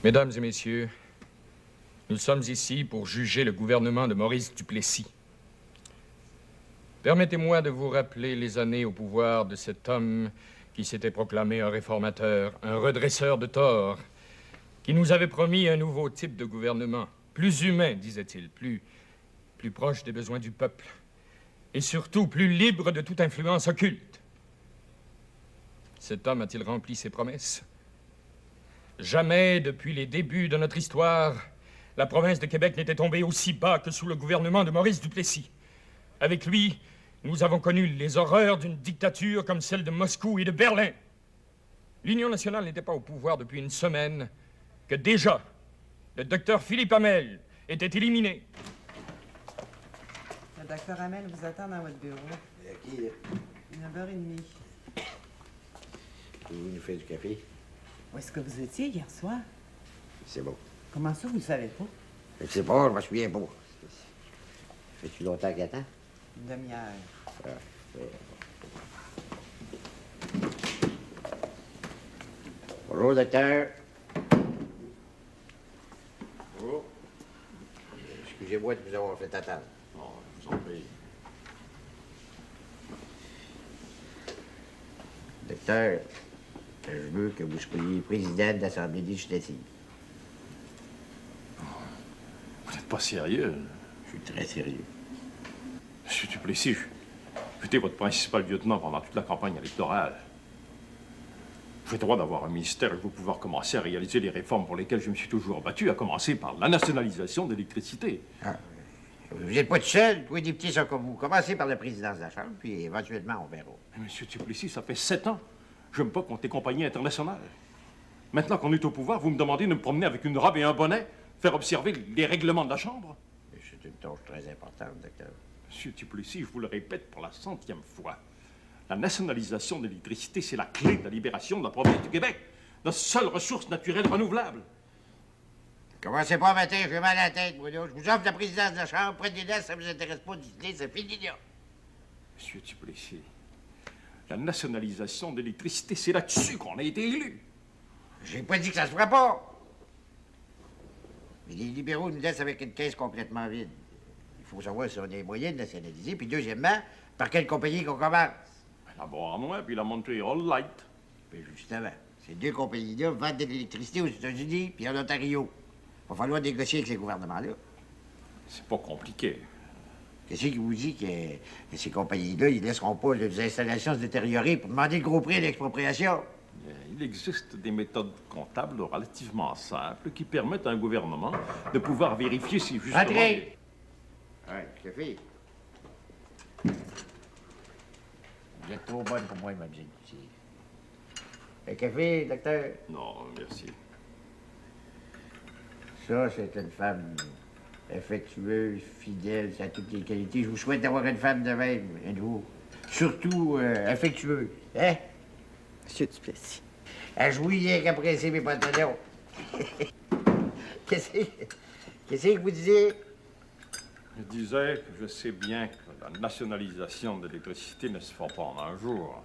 Mesdames et messieurs, nous sommes ici pour juger le gouvernement de Maurice Duplessis. Permettez-moi de vous rappeler les années au pouvoir de cet homme qui s'était proclamé un réformateur, un redresseur de torts, qui nous avait promis un nouveau type de gouvernement, plus humain, disait-il, plus proche des besoins du peuple, et surtout plus libre de toute influence occulte. Cet homme a-t-il rempli ses promesses? Jamais, depuis les débuts de notre histoire, la province de Québec n'était tombée aussi bas que sous le gouvernement de Maurice Duplessis. Avec lui, nous avons connu les horreurs d'une dictature comme celle de Moscou et de Berlin. L'Union nationale n'était pas au pouvoir depuis une semaine que déjà, le docteur Philippe Hamel était éliminé. Le docteur Hamel vous attend dans votre bureau. À qui, là? 9h30. Vous nous faites du café? Où est-ce que vous étiez hier soir? C'est bon. Comment ça, vous le savez pas? Je sais pas, je me souviens pas. Fais-tu longtemps qu'il attend? Une demi-heure. Ah, bonjour, docteur. Bonjour. Excusez-moi de vous avoir fait attendre. Non, je vous en prie. Docteur, je veux que vous soyez président de l'Assemblée législative. Vous n'êtes pas sérieux? Je suis très sérieux. Monsieur Duplessis, j'étais votre principal lieutenant pendant toute la campagne électorale. J'ai le droit d'avoir un ministère et je veux pouvoir commencer à réaliser les réformes pour lesquelles je me suis toujours battu, à commencer par la nationalisation de l'électricité. Ah, vous n'êtes pas tout seul, tous les députés sont comme vous. Commencez par la présidence de la Chambre, puis éventuellement, on verra. Mais monsieur Duplessis, ça fait 7 ans. Je me bats contre les compagnies internationales. Maintenant qu'on est au pouvoir, vous me demandez de me promener avec une robe et un bonnet, faire observer les règlements de la Chambre? C'est une tâche très importante, docteur. Monsieur Duplessis, je vous le répète pour la 100e fois. La nationalisation de l'électricité, c'est la clé de la libération de la province du Québec, notre seule ressource naturelle renouvelable. Commencez pas matin, j'ai mal à la tête, Bruno. Je vous offre la présidence de la Chambre, prenez-la, ça vous intéresse pas d'idée, c'est fini là. Monsieur Duplessis, la nationalisation de l'électricité, c'est là-dessus qu'on a été élu. J'ai pas dit que ça se fera pas. Mais les libéraux nous laissent avec une caisse complètement vide. Il faut savoir si on a les moyens de nationaliser, puis deuxièmement, par quelle compagnie qu'on commence. D'abord à moi, puis la Montreal Light. Puis justement, ces deux compagnies-là vendent de l'électricité aux États-Unis puis en Ontario. Il va falloir négocier avec ces gouvernements-là. C'est pas compliqué. Qu'est-ce qui vous dit que ces compagnies-là, ils laisseront pas les installations se détériorer pour demander le gros prix de l'expropriation? Il existe des méthodes comptables relativement simples qui permettent à un gouvernement de pouvoir vérifier si justement... Entrez! Ouais, café. Vous êtes trop bonne pour moi, mademoiselle. Un café, docteur? Non, merci. Ça, c'est une femme affectueuse, fidèle, ça a toutes les qualités. Je vous souhaite d'avoir une femme de même, un de vous. Surtout affectueuse. Hein? Monsieur Duplessis. À jouer rien qu'à presser mes pantalons. Qu'est-ce que vous disiez? Je disais que je sais bien que la nationalisation de l'électricité ne se fera pas en un jour.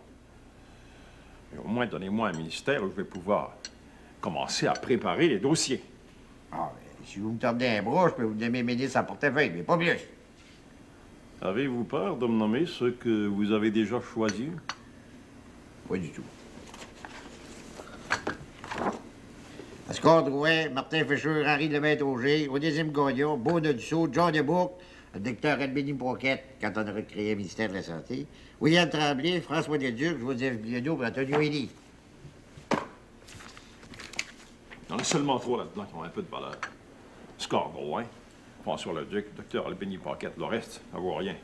Mais au moins, donnez-moi un ministère où je vais pouvoir commencer à préparer les dossiers. Ah, ben, si vous me tordez un bras, je peux vous donner ministre en portefeuille, mais pas plus. Avez-vous peur de me nommer ceux que vous avez déjà choisis? Pas du tout. Pascal Drouin, Martin Fischer, Henri Lemaitre-Auger, Onésime Gagnon, Beaune Dussault, John Debouc, le docteur Albini Poquette, quand on aurait créé le ministère de la Santé, William Tremblay, François Leduc, Joseph Bienot et Antonio Hény. Il y en a seulement 3 là-dedans qui ont un peu de valeur. Score Drouin, François Leduc, docteur Albini Poquette. Le reste, ça vaut rien.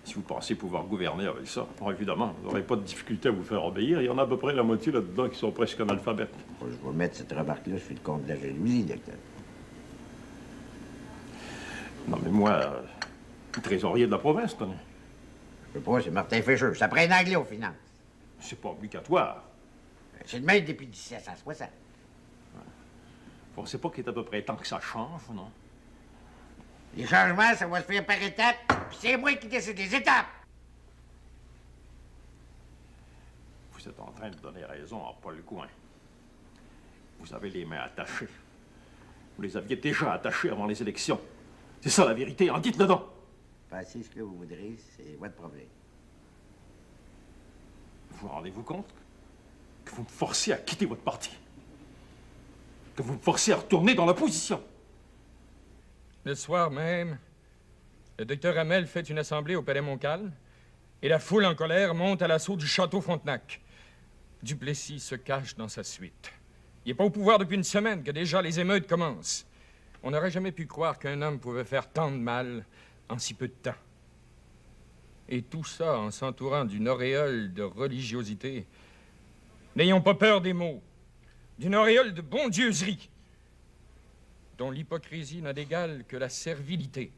Si vous pensez pouvoir gouverner avec ça, bon, évidemment, vous n'aurez pas de difficulté à vous faire obéir. Il y en a à peu près la moitié là-dedans qui sont presque analphabètes. Je vais mettre cette remarque-là sur le compte de la jalousie, docteur. Non, mais moi, trésorier de la province, tenez. Je peux pas, c'est Martin Fischer. Ça prend un anglais aux finances. C'est pas obligatoire. C'est le même depuis 1760. Vous pensez pas qu'il est à peu près temps que ça change, non? Les changements, ça va se faire par étapes, puis c'est moi qui décide des étapes. Vous êtes en train de donner raison à Paul Gouin. Vous avez les mains attachées. Vous les aviez déjà attachées avant les élections. C'est ça la vérité, en dites-le donc. Pensez ce que vous voudrez, c'est votre problème. Vous rendez-vous compte que vous me forcez à quitter votre parti? Que vous me forcez à retourner dans l'opposition? Le soir même, le docteur Hamel fait une assemblée au Palais Montcalm et la foule en colère monte à l'assaut du château Frontenac. Duplessis se cache dans sa suite. Il n'est pas au pouvoir depuis une semaine que déjà les émeutes commencent. On n'aurait jamais pu croire qu'un homme pouvait faire tant de mal en si peu de temps. Et tout ça en s'entourant d'une auréole de religiosité. N'ayons pas peur des mots. D'une auréole de bondieuserie, dont l'hypocrisie n'a d'égal que la servilité.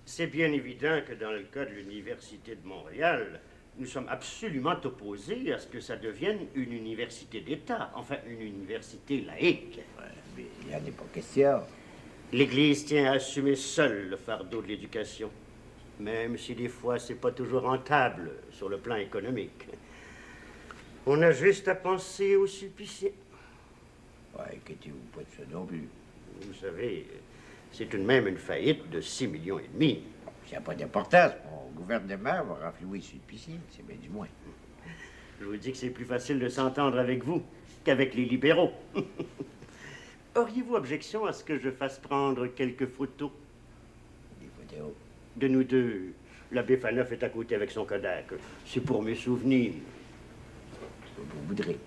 C'est bien évident que dans le cas de l'Université de Montréal, nous sommes absolument opposés à ce que ça devienne une université d'État, enfin une université laïque. Mais il n'y en a pas question. L'Église tient à assumer seule le fardeau de l'éducation, même si des fois c'est pas toujours rentable sur le plan économique. On a juste à penser aux Sulpiciens. Ouais, inquiétez-vous pas de ça non plus. Vous savez, c'est tout de même une faillite de 6,5 millions. Ça n'a pas d'importance. Mon gouvernement va renflouer sur le piscine, c'est bien du moins. Je vous dis que c'est plus facile de s'entendre avec vous qu'avec les libéraux. Auriez-vous objection à ce que je fasse prendre quelques photos? Des photos. De nous deux. L'abbé Faneuf est à côté avec son Kodak. C'est pour mes souvenirs. Ce que vous voudrez.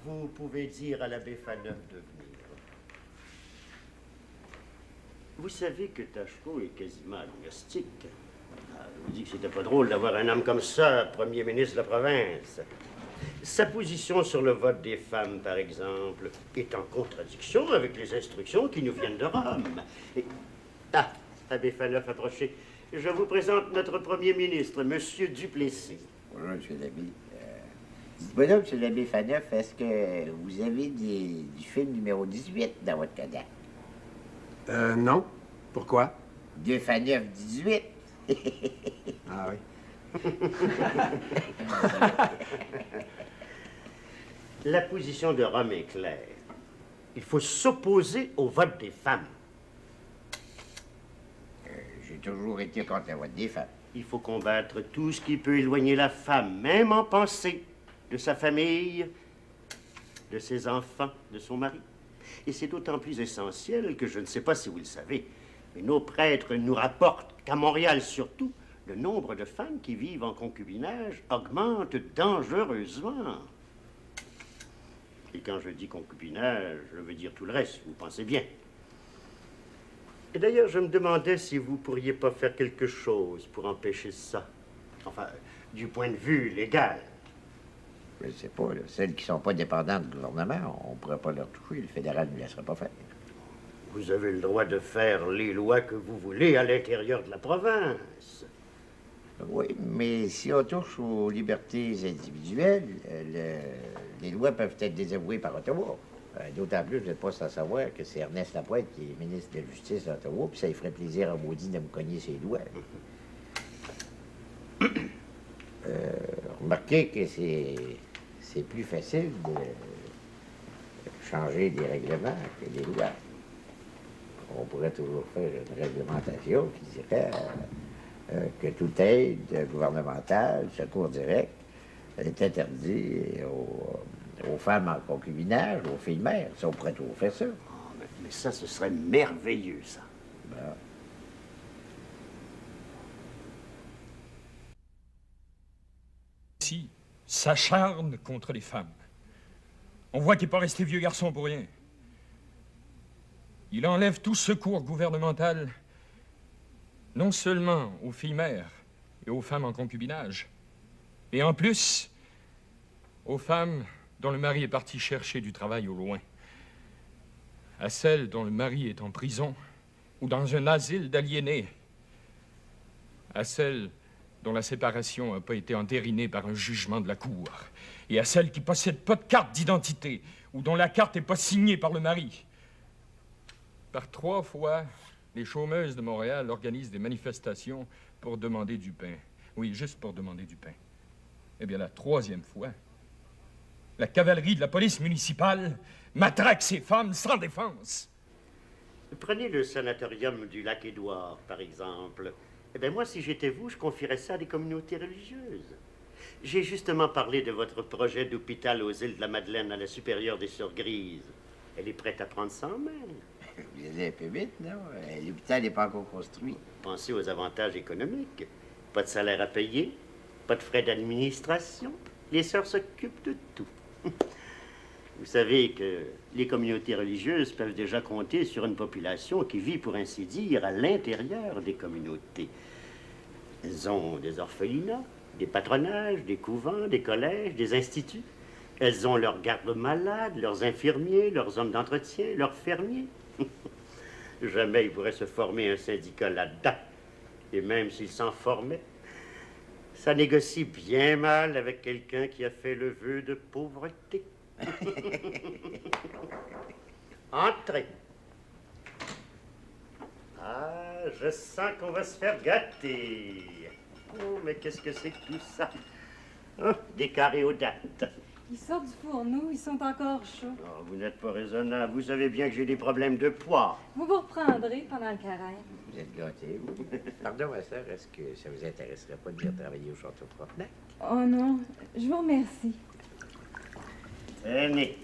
Vous pouvez dire à l'abbé Faneuf de venir. Vous savez que Tachereau est quasiment agnostique. Je vous dis que c'était pas drôle d'avoir un homme comme ça, premier ministre de la province. Sa position sur le vote des femmes, par exemple, est en contradiction avec les instructions qui nous viennent de Rome. Et... Ah, abbé Faneuf, approchez. Je vous présente notre premier ministre, Monsieur Duplessis. Bonjour, M. l'abbé. Dites-moi donc, M. l'abbé Faneuf, est-ce que vous avez du film numéro 18 dans votre Kodak? Non. Pourquoi? De Faneuf 18. Ah oui. La position de Rome est claire. Il faut s'opposer au vote des femmes. J'ai toujours été contre le vote des femmes. Il faut combattre tout ce qui peut éloigner la femme, même en pensée, de sa famille, de ses enfants, de son mari. Et c'est d'autant plus essentiel que je ne sais pas si vous le savez, mais nos prêtres nous rapportent qu'à Montréal surtout, le nombre de femmes qui vivent en concubinage augmente dangereusement. Et quand je dis concubinage, je veux dire tout le reste, vous pensez bien. Et d'ailleurs, je me demandais si vous pourriez pas faire quelque chose pour empêcher ça. Enfin, du point de vue légal. Je ne sais pas, là. Celles qui ne sont pas dépendantes du gouvernement, on ne pourrait pas leur toucher. Le fédéral ne laisserait pas faire. Vous avez le droit de faire les lois que vous voulez à l'intérieur de la province. Oui, mais si on touche aux libertés individuelles, les lois peuvent être désavouées par Ottawa. D'autant plus, vous n'êtes pas sans savoir que c'est Ernest Lapointe qui est ministre de la Justice d'Ottawa, puis ça lui ferait plaisir à Maudit de me cogner ses doigts. Remarquez que c'est plus facile de changer des règlements que des lois. On pourrait toujours faire une réglementation qui dirait que toute aide gouvernementale, secours direct, est interdit aux femmes en concubinage, aux filles mères. Ça, on pourrait toujours faire ça. Oh, mais ça, ce serait merveilleux, ça. Ben, Ici, s'acharne contre les femmes. On voit qu'il n'est pas resté vieux garçon pour rien. Il enlève tout secours gouvernemental, non seulement aux filles mères et aux femmes en concubinage, mais en plus aux femmes dont le mari est parti chercher du travail au loin, à celles dont le mari est en prison ou dans un asile d'aliénés, à celles dont la séparation n'a pas été entérinée par un jugement de la cour, et à celles qui ne possèdent pas de carte d'identité ou dont la carte n'est pas signée par le mari. Par 3 fois, Les chômeuses de Montréal organisent des manifestations pour demander du pain. Oui, juste pour demander du pain. Eh bien, la troisième fois, la cavalerie de la police municipale matraque ces femmes sans défense. Prenez le sanatorium du Lac-Édouard, par exemple. Eh bien, moi, si j'étais vous, je confierais ça à des communautés religieuses. J'ai justement parlé de votre projet d'hôpital aux îles de la Madeleine à la supérieure des Sœurs Grises. Elle est prête à prendre ça en main. Vous allez un peu vite, non? L'hôpital n'est pas encore construit. Pensez aux avantages économiques. Pas de salaire à payer, pas de frais d'administration. Les sœurs s'occupent de tout. Vous savez que les communautés religieuses peuvent déjà compter sur une population qui vit, pour ainsi dire, à l'intérieur des communautés. Elles ont des orphelinats, des patronages, des couvents, des collèges, des instituts. Elles ont leurs gardes-malades, leurs infirmiers, leurs hommes d'entretien, leurs fermiers. Jamais il pourrait se former un syndicat là-dedans. Et même s'il s'en formait, ça négocie bien mal avec quelqu'un qui a fait le vœu de pauvreté. Entrez. Ah, je sens qu'on va se faire gâter. Oh, mais qu'est-ce que c'est que tout ça? Oh, des caréodates. Ils sortent du fourneau, ils sont encore chauds. Oh, vous n'êtes pas raisonnable. Vous savez bien que j'ai des problèmes de poids. Vous vous reprendrez pendant le carême. Vous êtes gâtés, vous. Pardon, ma sœur, est-ce que ça vous intéresserait pas de venir travailler au Château Frontenac? Oh non, je vous remercie. Tenez.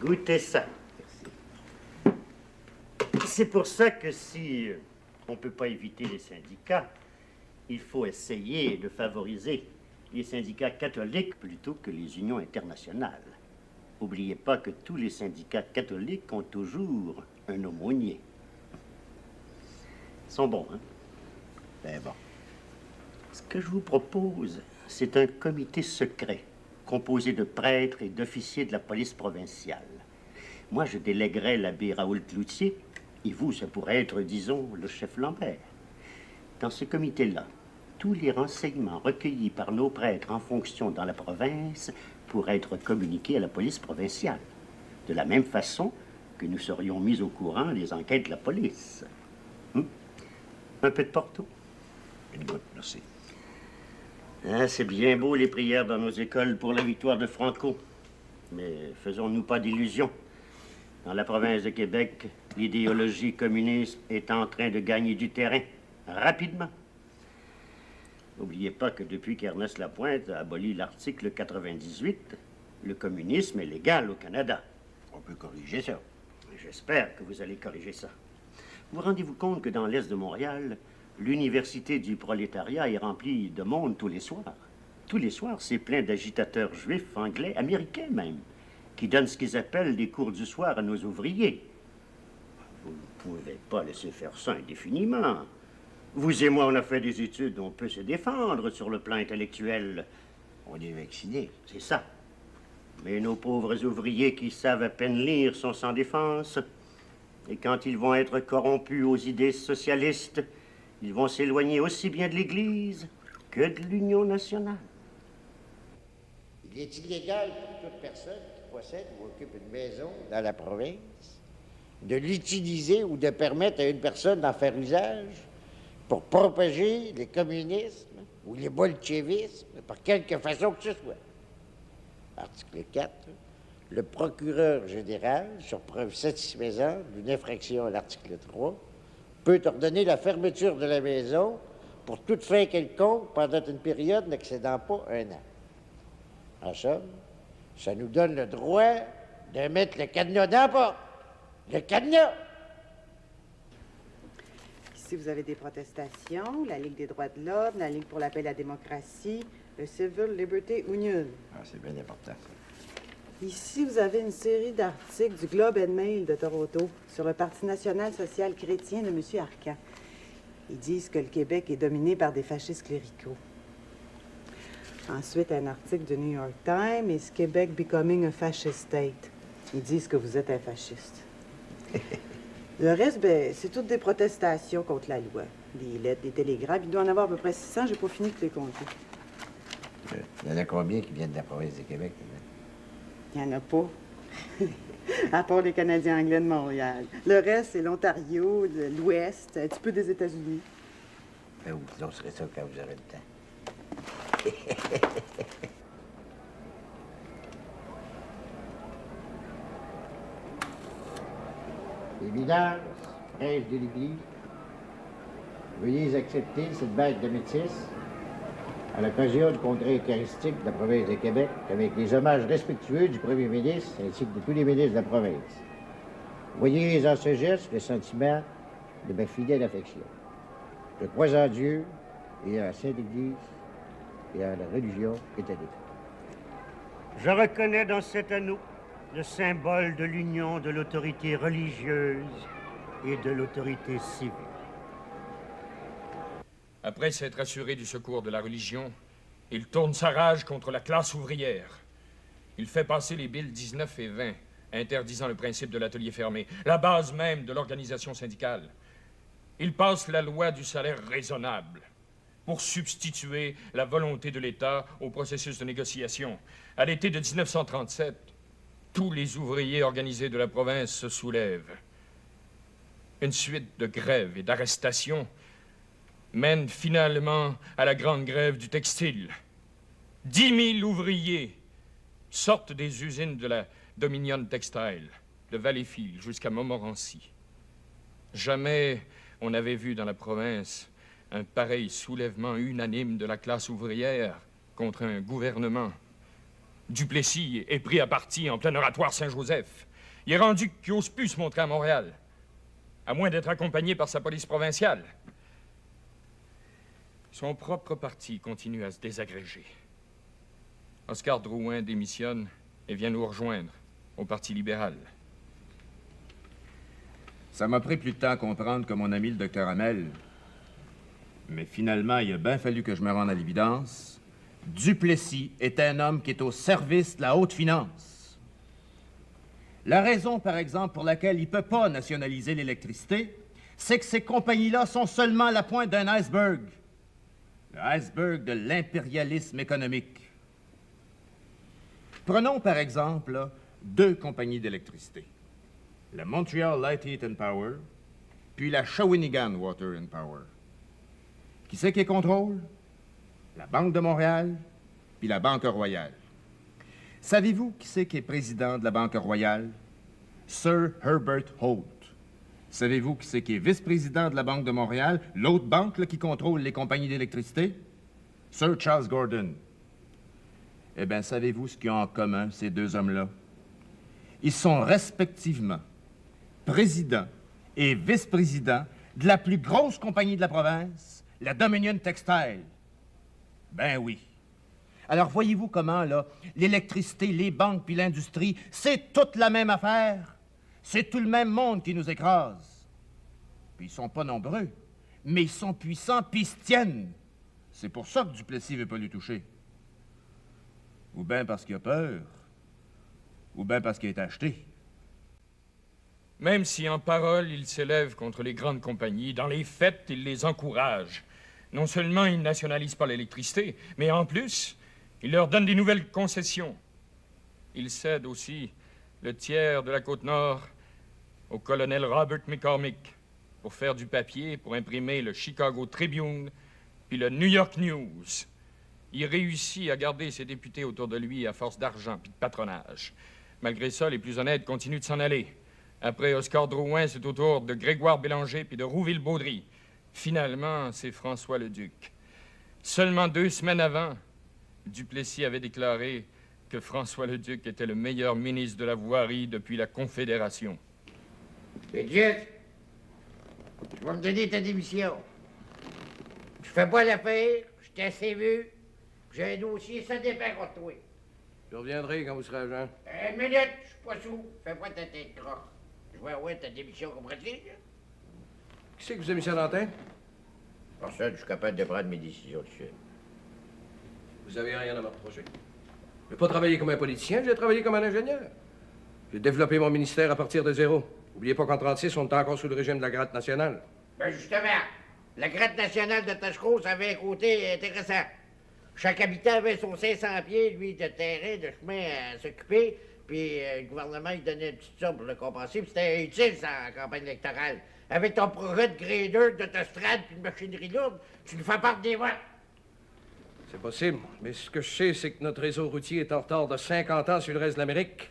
Goûtez ça. C'est pour ça que si on ne peut pas éviter les syndicats, il faut essayer de favoriser les syndicats catholiques plutôt que les unions internationales. N'oubliez pas que tous les syndicats catholiques ont toujours un aumônier. Ils sont bons, hein? Ben bon. Ce que je vous propose, c'est un comité secret composé de prêtres et d'officiers de la police provinciale. Moi, je délèguerais l'abbé Raoul Cloutier, et vous, ça pourrait être, disons, le chef Lambert. Dans ce comité-là, tous les renseignements recueillis par nos prêtres en fonction dans la province pourraient être communiqués à la police provinciale, de la même façon que nous serions mis au courant des enquêtes de la police. Un peu de Porto? Une goutte, merci. Ah, c'est bien beau les prières dans nos écoles pour la victoire de Franco. Mais faisons-nous pas d'illusions. Dans la province de Québec, l'idéologie communiste est en train de gagner du terrain, rapidement. N'oubliez pas que depuis qu'Ernest Lapointe a aboli l'article 98, le communisme est légal au Canada. On peut corriger ça. J'espère que vous allez corriger ça. Vous rendez-vous compte que dans l'est de Montréal, l'université du prolétariat est remplie de monde tous les soirs? Tous les soirs, c'est plein d'agitateurs juifs, anglais, américains même, qui donnent ce qu'ils appellent des cours du soir à nos ouvriers. Vous ne pouvez pas laisser faire ça indéfiniment. Vous et moi, on a fait des études, on peut se défendre sur le plan intellectuel. On est vaccinés. C'est ça. Mais nos pauvres ouvriers qui savent à peine lire sont sans défense. Et quand ils vont être corrompus aux idées socialistes, ils vont s'éloigner aussi bien de l'Église que de l'Union nationale. Il est illégal pour toute personne qui possède ou occupe une maison dans la province de l'utiliser ou de permettre à une personne d'en faire usage pour propager le communisme ou le bolchevisme par quelque façon que ce soit. Article 4. Le procureur général, sur preuve satisfaisante d'une infraction à l'article 3, peut ordonner la fermeture de la maison pour toute fin quelconque pendant une période n'excédant pas 1 an. En somme, ça nous donne le droit de mettre le cadenas dans la porte. Le cadenas! Ici, vous avez des protestations, la Ligue des droits de l'homme, la Ligue pour la paix et la démocratie, le Civil Liberty Union. Ah, c'est bien important, ça. Ici, vous avez une série d'articles du Globe and Mail de Toronto sur le Parti national social chrétien de M. Arcan. Ils disent que le Québec est dominé par des fascistes cléricaux. Ensuite, un article du New York Times, Is Québec becoming a fascist state? Ils disent que vous êtes un fasciste. Le reste, ben, c'est toutes des protestations contre la loi. Des lettres, des télégrammes. Il doit en avoir à peu près 600, j'ai pas fini de les compter. Il y en a combien qui viennent de la province de Québec? Il n'y en a pas. À part les Canadiens anglais de Montréal. Le reste, c'est l'Ontario, l'Ouest, un petit peu des États-Unis. Ben oui, on serait ça quand vous aurez le temps. Évidence, prêche de l'Église. Veuillez accepter cette bague de métis à l'occasion du congrès eucharistique de la province de Québec avec les hommages respectueux du premier ministre ainsi que de tous les ministres de la province. Voyez en ce geste le sentiment de ma fidèle affection. Je crois en Dieu et en la Sainte Église et en la religion catholique. Je reconnais dans cet anneau le symbole de l'union de l'autorité religieuse et de l'autorité civile. Après s'être assuré du secours de la religion, il tourne sa rage contre la classe ouvrière. Il fait passer les billes 19 et 20, interdisant le principe de l'atelier fermé, la base même de l'organisation syndicale. Il passe la loi du salaire raisonnable pour substituer la volonté de l'État au processus de négociation. À l'été de 1937, tous les ouvriers organisés de la province se soulèvent. Une suite de grèves et d'arrestations mène finalement à la grande grève du textile. 10 000 ouvriers sortent des usines de la Dominion Textile, de Valleyfield jusqu'à Montmorency. Jamais on n'avait vu dans la province un pareil soulèvement unanime de la classe ouvrière contre un gouvernement. Duplessis est pris à partie en plein oratoire Saint-Joseph. Il est rendu qu'il n'ose plus se montrer à Montréal, à moins d'être accompagné par sa police provinciale. Son propre parti continue à se désagréger. Oscar Drouin démissionne et vient nous rejoindre au Parti libéral. Ça m'a pris plus de temps à comprendre que mon ami le docteur Hamel. Mais finalement, il a bien fallu que je me rende à l'évidence. Duplessis est un homme qui est au service de la haute finance. La raison, par exemple, pour laquelle il ne peut pas nationaliser l'électricité, c'est que ces compagnies-là sont seulement à la pointe d'un iceberg. L'iceberg de l'impérialisme économique. Prenons par exemple là, 2 compagnies d'électricité. La Montreal Light Heat and Power, puis la Shawinigan Water and Power. Qui c'est qui contrôle? La Banque de Montréal, puis la Banque Royale. Savez-vous qui c'est qui est président de la Banque Royale? Sir Herbert Holt. Savez-vous qui c'est qui est vice-président de la Banque de Montréal, l'autre banque là, qui contrôle les compagnies d'électricité? Sir Charles Gordon. Eh bien, savez-vous ce qu'ils ont en commun, ces 2 hommes-là? Ils sont respectivement président et vice-président de la plus grosse compagnie de la province, la Dominion Textile. Ben oui. Alors, voyez-vous comment, là, l'électricité, les banques puis l'industrie, c'est toute la même affaire? C'est tout le même monde qui nous écrase. Puis ils sont pas nombreux, mais ils sont puissants puis ils se tiennent. C'est pour ça que Duplessis veut pas lui toucher. Ou bien parce qu'il a peur, ou bien parce qu'il est acheté. Même si en parole il s'élève contre les grandes compagnies, dans les faits, il les encourage. Non seulement il ne nationalise pas l'électricité, mais en plus, il leur donne des nouvelles concessions. Il cède aussi le tiers de la Côte-Nord au colonel Robert McCormick pour faire du papier, pour imprimer le Chicago Tribune puis le New York News. Il réussit à garder ses députés autour de lui à force d'argent puis de patronage. Malgré ça, les plus honnêtes continuent de s'en aller. Après Oscar Drouin, c'est au tour de Grégoire Bélanger puis de Rouville-Baudry. Finalement, c'est François Leduc. Seulement 2 semaines avant, Duplessis avait déclaré que François Leduc était le meilleur ministre de la Voirie depuis la Confédération. Leduc, tu vas me donner ta démission. Je fais pas l'affaire, je t'ai assez vu, j'ai un dossier, ça dépend contre toi. Je reviendrai quand vous serez agent. Une minute, je suis pas sous. Fais pas ta tête croche. Je vais avoir ta démission, comprends-tu? Qui c'est que vous avez mis ça dans la tête? Personne, je suis capable de prendre mes décisions tout seul. Vous avez rien à me reprocher. Je n'ai pas travaillé comme un politicien, j'ai travaillé comme un ingénieur. J'ai développé mon ministère à partir de 0. N'oubliez pas qu'en 36, on était encore sous le régime de la gratte nationale. Ben justement, la gratte nationale de Tachereau, ça avait un côté intéressant. Chaque habitant avait son 500 pieds, lui, de terrain, de chemin à s'occuper, Puis le gouvernement, il donnait une petite somme pour le compenser, puis c'était utile, ça, en campagne électorale. Avec ton projet de grader, d'autostrade, puis de machinerie lourde, tu nous fais perdre des votes. C'est possible, mais ce que je sais, c'est que notre réseau routier est en retard de 50 ans sur le reste de l'Amérique.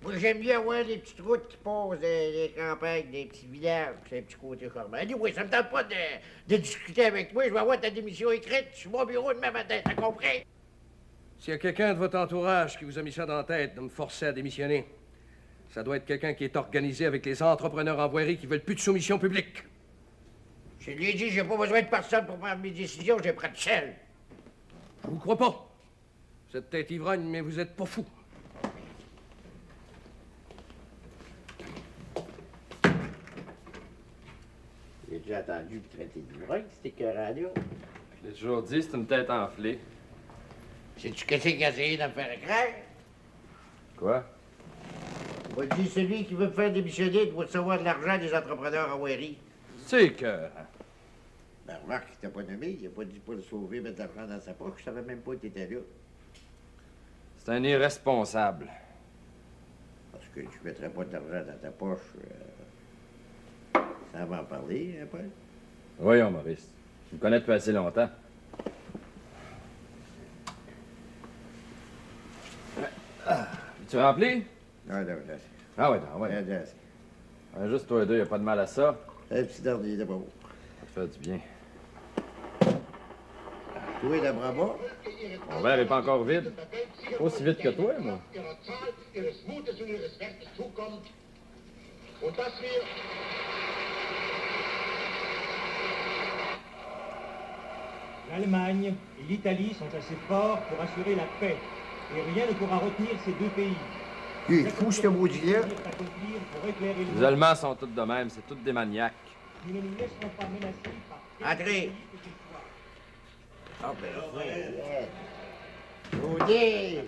Moi, j'aime bien voir des petites routes qui passent des campagnes, des petits villages, c'est un petit côté charmant. Oui, ça me tente pas de discuter avec toi, je vais avoir ta démission écrite sur mon bureau demain matin, t'as compris? S'il y a quelqu'un de votre entourage qui vous a mis ça dans la tête de me forcer à démissionner, ça doit être quelqu'un qui est organisé avec les entrepreneurs en voirie qui veulent plus de soumission publique. Je lui ai dit, j'ai pas besoin de personne pour prendre mes décisions, j'ai pris de sel. Je vous crois pas. Vous êtes peut-être ivrogne, mais vous êtes pas fou. J'ai déjà entendu me traiter d'ivrogne, c'était que radio. Je l'ai toujours dit, c'est une tête enflée. Sais-tu qu'est-ce qu'il a essayé de me faire écrire? Quoi? On m'a dit, celui qui veut me faire démissionner doit recevoir de l'argent des entrepreneurs en voirie. C'est que... Ben, remarque, il t'a pas nommé, il a pas dit pour le sauver, mettre de l'argent dans sa poche, je savais même pas que t'étais là. C'est un irresponsable. Parce que tu mettrais pas de l'argent dans ta poche, ça va en parler, hein, Paul? Voyons, Maurice. Tu me connais depuis assez longtemps. Tu remplis? Non, non, non. Ah ouais, non, ouais. Juste toi et deux, y a pas de mal à ça. Un petit dernier de bon. Ça te fait du bien. Toi, la Brabant? Mon verre est pas encore vide. Pas aussi vite que toi, moi. L'Allemagne et l'Italie sont assez forts pour assurer la paix. Et rien ne pourra retenir ces deux pays. Il est fou, ce maudit-là. Les Allemands sont tous de même, c'est tous des maniaques. Nous ne nous laisserons pas menacer par... Entrez! Ah, ben, Maudit!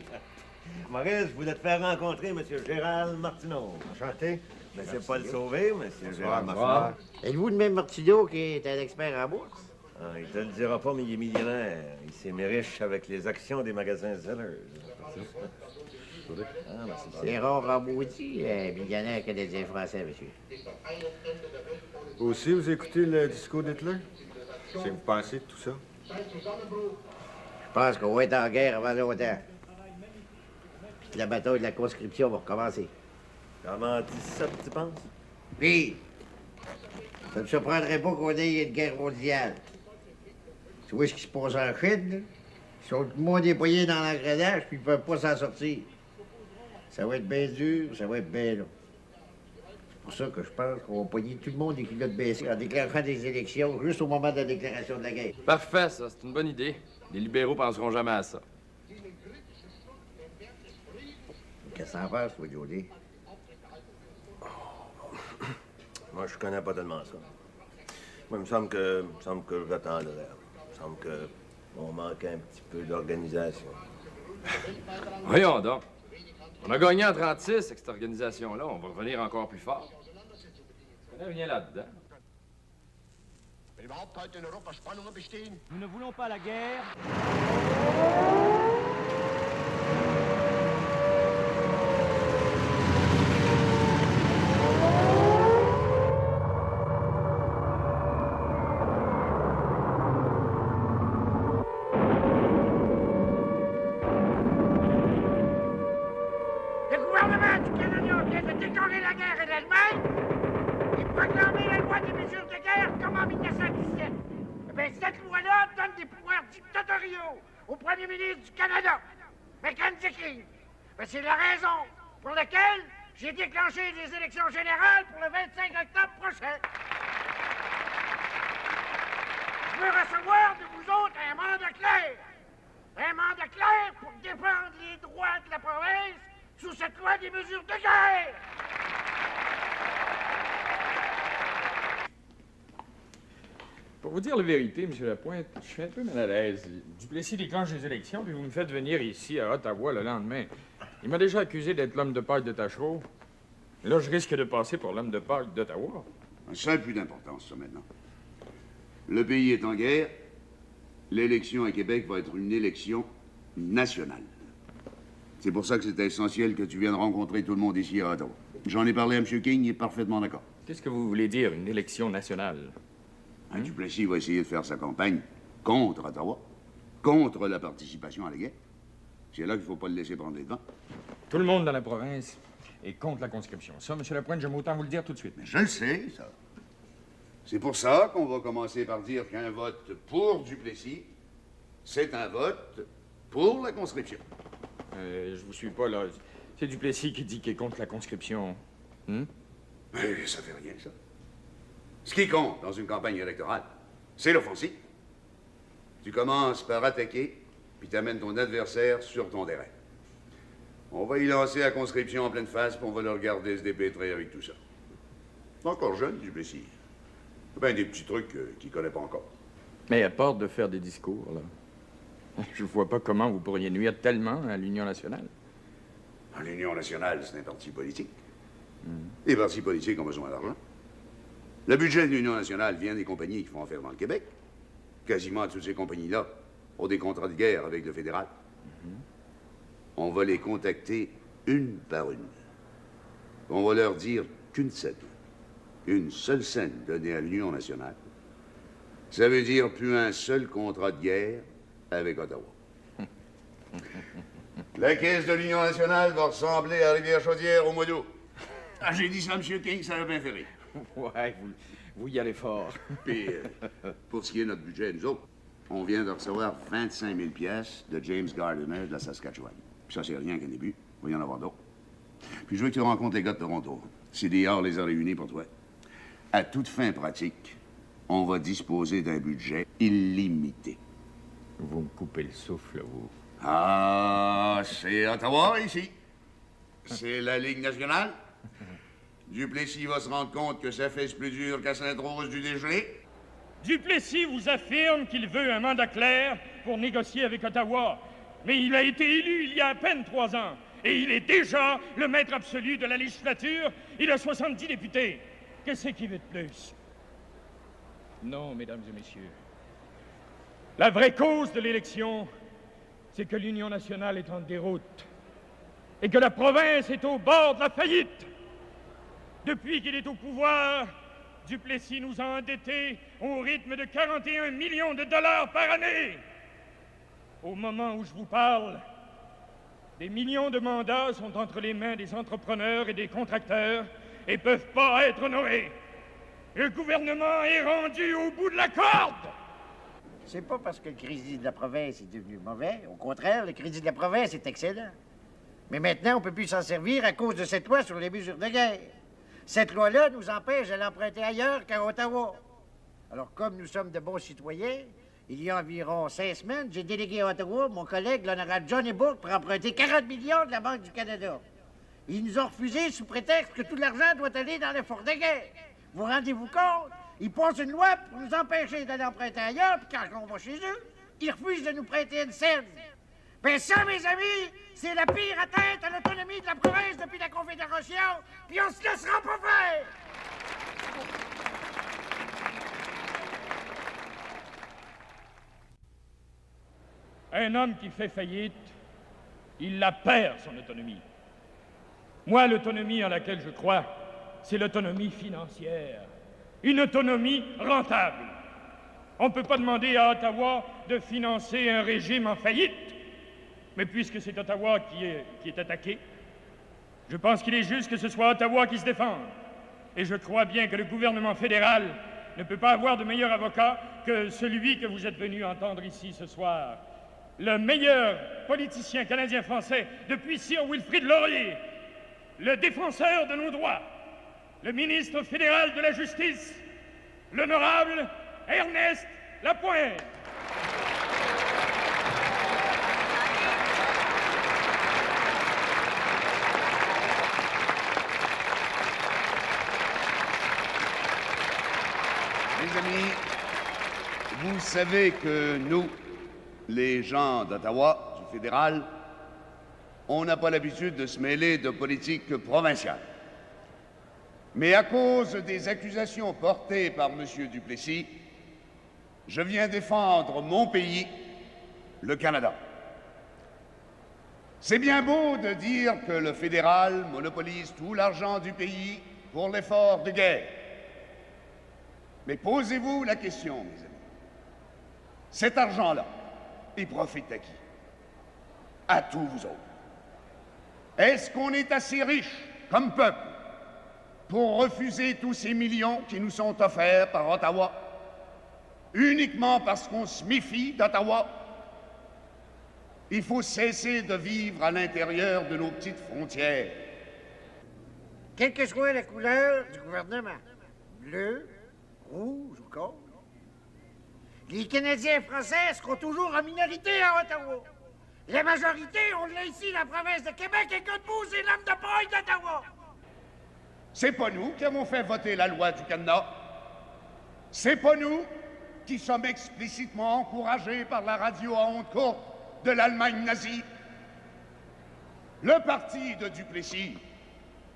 Maurice, je voulais te faire rencontrer M. Gérald Martineau. Enchanté. Mais c'est pas le sauver, M. Gérald Martineau. Êtes-vous le même Martineau qui est un expert en bourse? Ah, il te le dira pas, mais il est millionnaire. Il s'est mis riche avec les actions des magasins Zellers. C'est rare en maudit, millionnaire canadien français, monsieur. Vous aussi, vous écoutez le discours d'Hitler? Qu'est-ce que vous pensez de tout ça? Je pense qu'on va être en guerre avant longtemps. Puis la bataille de la conscription va recommencer. Comment 17, tu penses? Puis, ça ne me surprendrait pas qu'on ait une guerre mondiale. Tu vois ce qui se passe en Chine, là? Ils sont tout le monde déployés dans l'engrenage, puis ils peuvent pas s'en sortir. Ça va être bien dur, ça va être bien long. C'est pour ça que je pense qu'on va pogner tout le monde les culottes baissées en déclarant des élections juste au moment de la déclaration de la guerre. Parfait, ça. C'est une bonne idée. Les libéraux penseront jamais à ça. Qu'est-ce que t'en penses, toi, Jody? Moi, je connais pas tellement ça. Moi, il me semble que j'attendrais. Il me semble qu'on manque un petit peu d'organisation. Voyons donc. On a gagné en 36 avec cette organisation-là. On va revenir encore plus fort. Je connais rien là-dedans. Nous ne voulons pas la guerre. Le gouvernement du Canada vient de déclarer la guerre à l'Allemagne et proclamer la loi des mesures de guerre comme en 1917. Eh bien, cette loi-là donne des pouvoirs dictatoriaux au premier ministre du Canada, Mackenzie King. Ben, c'est la raison pour laquelle j'ai déclenché les élections générales pour le 25 octobre prochain. Je veux recevoir de vous autres un mandat clair. Un mandat clair pour défendre les droits de la province sous cette loi des mesures de guerre. Pour vous dire la vérité, M. Lapointe, je suis un peu mal à l'aise. Duplessis déclenche les élections, puis vous me faites venir ici, à Ottawa, le lendemain. Il m'a déjà accusé d'être l'homme de Pâques de Tachereau. Là, je risque de passer pour l'homme de Pâques d'Ottawa. Ça n'a plus d'importance, ça, maintenant. Le pays est en guerre. L'élection à Québec va être une élection nationale. C'est pour ça que c'est essentiel que tu viennes rencontrer tout le monde ici à Ottawa. J'en ai parlé à M. King, il est parfaitement d'accord. Qu'est-ce que vous voulez dire, une élection nationale? Duplessis va essayer de faire sa campagne contre Ottawa, contre la participation à la guerre. C'est là qu'il ne faut pas le laisser prendre les devants. Tout le monde dans la province est contre la conscription. Ça, M. Lapointe, j'aime autant vous le dire tout de suite. Mais je le sais, ça. C'est pour ça qu'on va commencer par dire qu'un vote pour Duplessis, c'est un vote pour la conscription. Je vous suis pas, là. C'est Duplessis qui dit qu'il est contre la conscription. Mais ça fait rien, ça. Ce qui compte dans une campagne électorale, c'est l'offensive. Tu commences par attaquer, puis t'amènes ton adversaire sur ton terrain. On va y lancer la conscription en pleine face, puis on va le regarder se dépêtrer avec tout ça. C'est encore jeune, Duplessis. Ben, des petits trucs qu'il connaît pas encore. Mais à part de faire des discours, là, je vois pas comment vous pourriez nuire tellement à l'Union nationale. L'Union nationale, c'est un parti politique. Les partis politiques ont besoin d'argent. Le budget de l'Union nationale vient des compagnies qui font affaire dans le Québec. Quasiment toutes ces compagnies-là ont des contrats de guerre avec le fédéral. On va les contacter une par une. On va leur dire qu'une seule scène donnée à l'Union nationale, ça veut dire plus un seul contrat de guerre avec Ottawa. La caisse de l'Union nationale va ressembler à Rivière-Chaudière au mois d'août. Ah, j'ai dit ça à M. King, ça a bien fait rire. Ouais, vous y allez fort. Puis, pour ce qui est de notre budget, nous autres, on vient de recevoir 25 000 piastres de James Gardiner de la Saskatchewan. Puis ça, c'est rien qu'un début. Il va y en avoir d'autres. Puis je veux que tu rencontres les gars de Toronto. CDR les a réunis pour toi. À toute fin pratique, on va disposer d'un budget illimité. Vous me coupez le souffle, vous. Ah, c'est Ottawa, ici. C'est la Ligue nationale. Duplessis va se rendre compte que ça fait plus dur qu'à Sainte-Rose du dégelé. Duplessis vous affirme qu'il veut un mandat clair pour négocier avec Ottawa. Mais il a été élu il y a à peine 3 ans. Et il est déjà le maître absolu de la législature. Il a 70 députés. Qu'est-ce qu'il veut de plus? Non, mesdames et messieurs. La vraie cause de l'élection, c'est que l'Union nationale est en déroute. Et que la province est au bord de la faillite. Depuis qu'il est au pouvoir, Duplessis nous a endettés au rythme de 41 millions de dollars par année. Au moment où je vous parle, des millions de mandats sont entre les mains des entrepreneurs et des contracteurs et peuvent pas être honorés. Le gouvernement est rendu au bout de la corde. C'est pas parce que le crédit de la province est devenu mauvais. Au contraire, le crédit de la province est excellent. Mais maintenant, on peut plus s'en servir à cause de cette loi sur les mesures de guerre. Cette loi-là nous empêche de l'emprunter ailleurs qu'à Ottawa. Alors, comme nous sommes de bons citoyens, il y a environ 5 semaines, j'ai délégué à Ottawa mon collègue, l'honorable Johnny Book, pour emprunter 40 millions de la Banque du Canada. Ils nous ont refusé sous prétexte que tout l'argent doit aller dans l'effort de guerre. Vous rendez-vous compte? Ils passent une loi pour nous empêcher d'aller emprunter ailleurs, puis quand on va chez eux, ils refusent de nous prêter une scène. Ben ça, mes amis, c'est la pire atteinte à l'autonomie de la province depuis la Confédération, puis on se laissera pas faire! Un homme qui fait faillite, il la perd, son autonomie. Moi, l'autonomie en laquelle je crois, c'est l'autonomie financière. Une autonomie rentable. On ne peut pas demander à Ottawa de financer un régime en faillite. Mais puisque c'est Ottawa qui est attaqué, je pense qu'il est juste que ce soit Ottawa qui se défende. Et je crois bien que le gouvernement fédéral ne peut pas avoir de meilleur avocat que celui que vous êtes venu entendre ici ce soir. Le meilleur politicien canadien-français depuis Sir Wilfrid Laurier, le défenseur de nos droits, le ministre fédéral de la Justice, l'honorable Ernest Lapointe. Mes amis, vous savez que nous, les gens d'Ottawa, du fédéral, on n'a pas l'habitude de se mêler de politique provinciale. Mais à cause des accusations portées par M. Duplessis, je viens défendre mon pays, le Canada. C'est bien beau de dire que le fédéral monopolise tout l'argent du pays pour l'effort de guerre. Mais posez-vous la question, mes amis. Cet argent-là, il profite à qui? À tous vous autres. Est-ce qu'on est assez riche, comme peuple, pour refuser tous ces millions qui nous sont offerts par Ottawa, uniquement parce qu'on se méfie d'Ottawa? Il faut cesser de vivre à l'intérieur de nos petites frontières. Quelle que soit la couleur du gouvernement, bleu, rouge ou jaune, les Canadiens français seront toujours en minorité à Ottawa. La majorité, on l'a ici, la province de Québec, et Godbout, c'est l'homme de paille d'Ottawa. C'est pas nous qui avons fait voter la loi du Canada. C'est pas nous qui sommes explicitement encouragés par la radio à honte courte de l'Allemagne nazie. Le parti de Duplessis,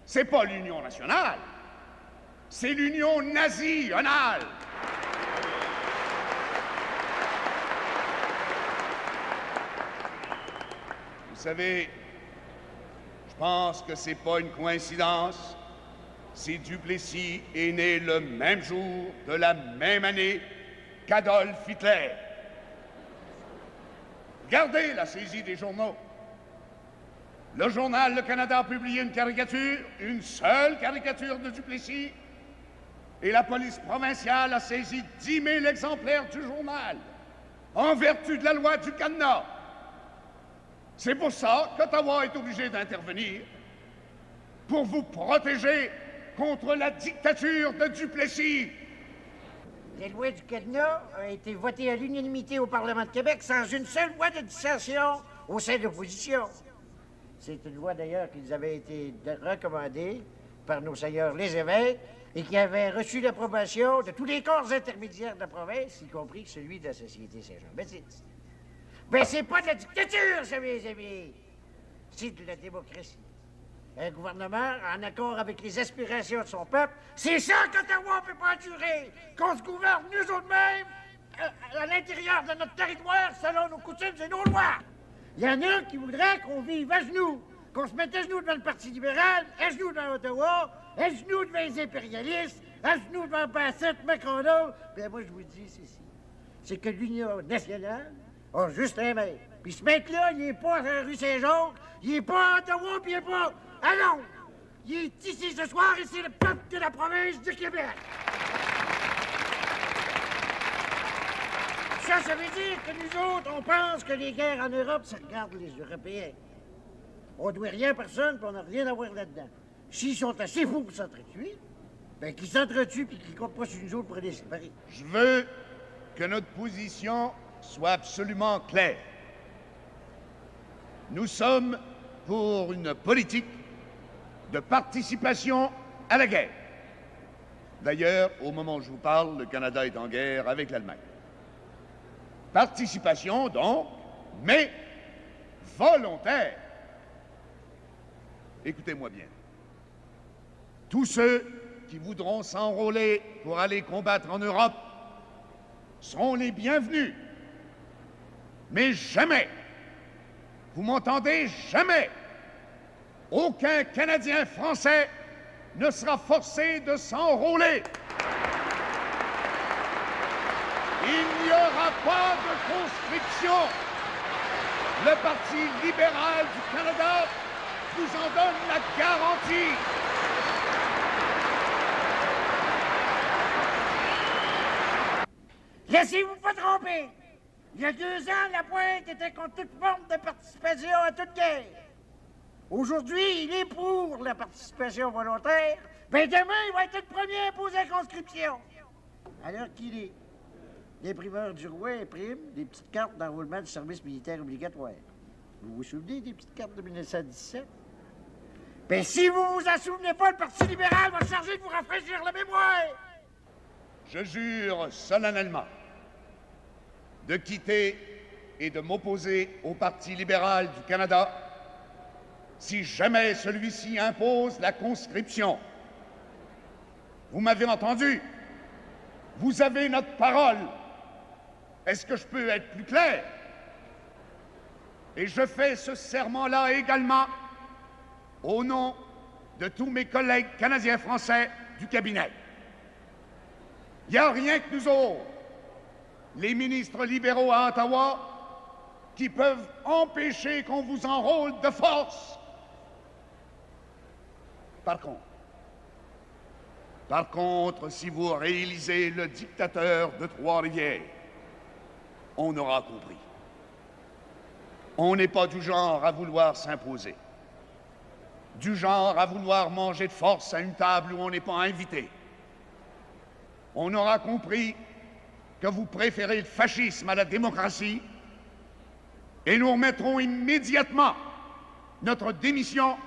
c'est pas l'Union nationale, c'est l'Union nazie-onale. Vous savez, je pense que c'est pas une coïncidence si Duplessis est né le même jour de la même année qu'Adolf Hitler. Regardez la saisie des journaux. Le journal Le Canada a publié une caricature, une seule caricature de Duplessis, et la police provinciale a saisi 10 000 exemplaires du journal, en vertu de la loi du Canada. C'est pour ça qu'Ottawa est obligé d'intervenir, pour vous protéger contre la dictature de Duplessis. La loi du cadenas a été votée à l'unanimité au Parlement de Québec sans une seule voix de dissension au sein de l'opposition. C'est une loi d'ailleurs qui nous avait été recommandée par nos seigneurs les évêques et qui avait reçu l'approbation de tous les corps intermédiaires de la province, y compris celui de la Société Saint-Jean-Baptiste. Mais c'est pas de la dictature, ça, mes amis. C'est de la démocratie. Un gouvernement en accord avec les aspirations de son peuple, c'est ça qu'Ottawa ne peut pas endurer, qu'on se gouverne nous autres-mêmes à l'intérieur de notre territoire selon nos coutumes et nos lois. Il y en a qui voudraient qu'on vive à genoux, qu'on se mette à genoux devant le Parti libéral, à genoux devant Ottawa, à genoux devant les impérialistes, à genoux devant Bassett, McConnell. Bien, moi, je vous dis ceci, c'est que l'Union nationale a juste un maire. Puis ce mec-là, il n'est pas à la rue Saint-Jacques, il n'est pas à Ottawa, puis il n'est pas à Londres. Il est ici ce soir et c'est le peuple de la province du Québec. Ça veut dire que nous autres, on pense que les guerres en Europe, ça regarde les Européens. On ne doit rien à personne, puis on n'a rien à voir là-dedans. S'ils sont assez fous pour s'entretuer, ben qu'ils s'entretuent puis qu'ils comptent pas sur nous autres pour les séparer. Je veux que notre position soit absolument claire. Nous sommes pour une politique de participation à la guerre. D'ailleurs, au moment où je vous parle, le Canada est en guerre avec l'Allemagne. Participation, donc, mais volontaire. Écoutez-moi bien. Tous ceux qui voudront s'enrôler pour aller combattre en Europe seront les bienvenus. Mais jamais, vous m'entendez, jamais, aucun Canadien français ne sera forcé de s'enrôler. Il n'y aura pas de conscription. Le Parti libéral du Canada vous en donne la garantie. Laissez-vous pas tromper. Il y a 2 ans, la Pointe était contre toute forme de participation à toute guerre. Aujourd'hui, il est pour la participation volontaire. Ben demain, il va être le premier à imposer la conscription. Alors qu'il est. L'imprimeur du roi imprime des petites cartes d'enrôlement du service militaire obligatoire. Vous vous souvenez des petites cartes de 1917? Ben si vous vous en souvenez pas, le Parti libéral va charger de vous rafraîchir la mémoire. Je jure solennellement de quitter et de m'opposer au Parti libéral du Canada si jamais celui-ci impose la conscription. Vous m'avez entendu? Vous avez notre parole. Est-ce que je peux être plus clair? Et je fais ce serment-là également au nom de tous mes collègues canadiens-français du cabinet. Il n'y a rien que nous autres, les ministres libéraux à Ottawa, qui peuvent empêcher qu'on vous enrôle de force. Par contre, si vous réalisez le dictateur de Trois-Rivières, on aura compris. On n'est pas du genre à vouloir s'imposer, du genre à vouloir manger de force à une table où on n'est pas invité. On aura compris que vous préférez le fascisme à la démocratie et nous remettrons immédiatement notre démission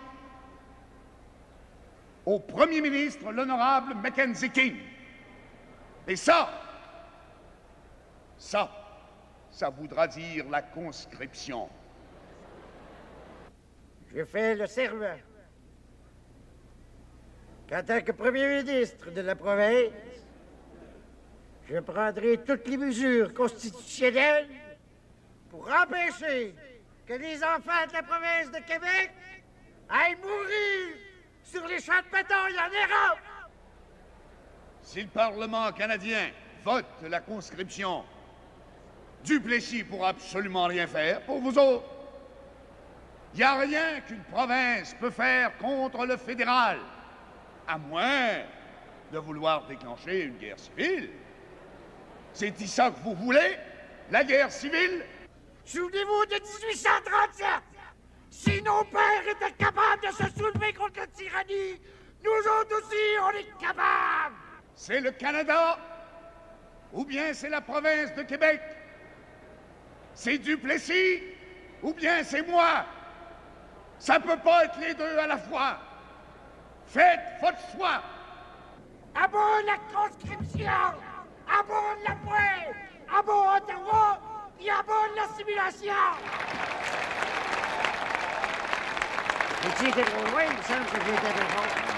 au Premier ministre, l'honorable Mackenzie King. Et ça voudra dire la conscription. Je fais le serment qu'en tant que Premier ministre de la province, je prendrai toutes les mesures constitutionnelles pour empêcher que les enfants de la province de Québec aillent mourir sur les champs de bataille en Europe. Si le Parlement canadien vote la conscription, Duplessis pourra absolument rien faire pour vous autres. Il n'y a rien qu'une province peut faire contre le fédéral, à moins de vouloir déclencher une guerre civile. C'est ça que vous voulez, la guerre civile? Souvenez-vous de 1837! Si nos pères étaient capables de se soulever contre la tyrannie, nous autres aussi, on est capables! C'est le Canada, ou bien c'est la province de Québec? C'est Duplessis, ou bien c'est moi? Ça peut pas être les deux à la fois. Faites votre choix. À bas la conscription! À bas la poêle! À bas Ottawa! Et à bas l'assimilation! Mais si j'étais trop loin, il me semble que j'étais devant.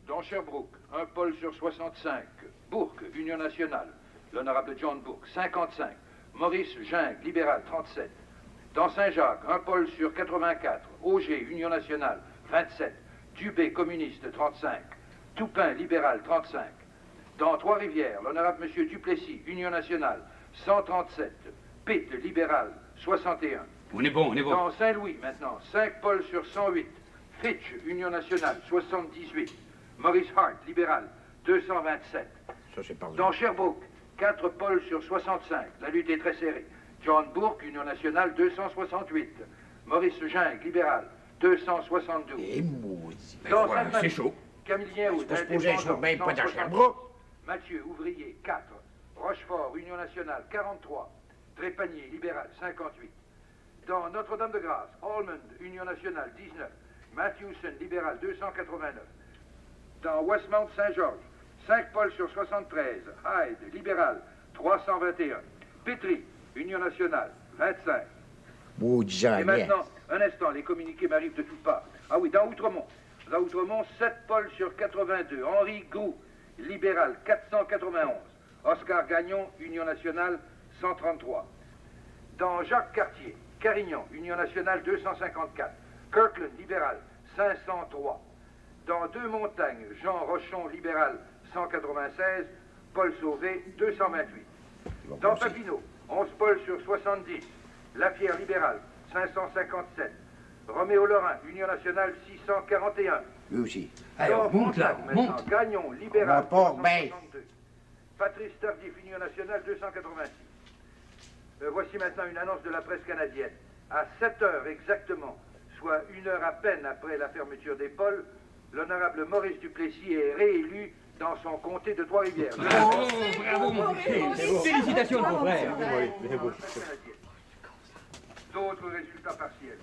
Dans Sherbrooke, un pôle sur 65. Bourque, Union nationale. L'honorable John Bourque, 55. Maurice Gingles, libéral, 37. Dans Saint-Jacques, un pôle sur 84. Auger, Union nationale, 27. Dubé, communiste, 35. Toupin, libéral, 35. Dans Trois-Rivières, l'honorable M. Duplessis, Union nationale, 137. Pitt, libéral, 61. On est bon. Dans Saint-Louis, maintenant, 5 pôles sur 108. Fitch, Union nationale, 78. Maurice Hart, libéral, 227. Ça, c'est par Dans Sherbrooke, 4 pôles sur 65. La lutte est très serrée. John Bourque, Union nationale, 268. Maurice Gingles, libéral, 272. Et maudit. Dans Ouais, Sainte-Marie, c'est chaud. Camillien, C'est pas supposé être chaud, même pas dans Sherbrooke. Mathieu, ouvrier, 4. Rochefort, Union nationale, 43. Trépanier, libéral, 58. Dans Notre-Dame-de-Grâce, Almond, Union nationale, 19. Matthewson, libéral, 289. Dans Westmount-Saint-Georges, 5 pôles sur 73. Hyde, libéral, 321. Petrie, Union nationale, 25. Maudit Et maintenant, un instant, les communiqués m'arrivent de toutes parts. Ah oui, dans Outremont. Dans Outremont, 7 pôles sur 82. Henri Gou, libéral, 491. Oscar Gagnon, Union nationale, 133. Dans Jacques Cartier, Carignan, Union nationale, 254. Kirkland, libéral, 503. Dans Deux-Montagnes, Jean Rochon, libéral, 196. Paul Sauvé, 228. Dans Papineau, 11 pôles sur 70. Lapierre, libéral, 557. Roméo Lorrain, Union nationale, 641. Lui aussi. Dans Frontenac, maintenant, Gagnon, libéral, On va pas, 362. Patrice Tardif, Union nationale, 286. Voici maintenant une annonce de la presse canadienne. À 7 heures exactement, soit 1 heure à peine après la fermeture des pôles, l'honorable Maurice Duplessis est réélu dans son comté de Trois-Rivières. Bravo, mon félicitations, mon frère. D'autres résultats partiels.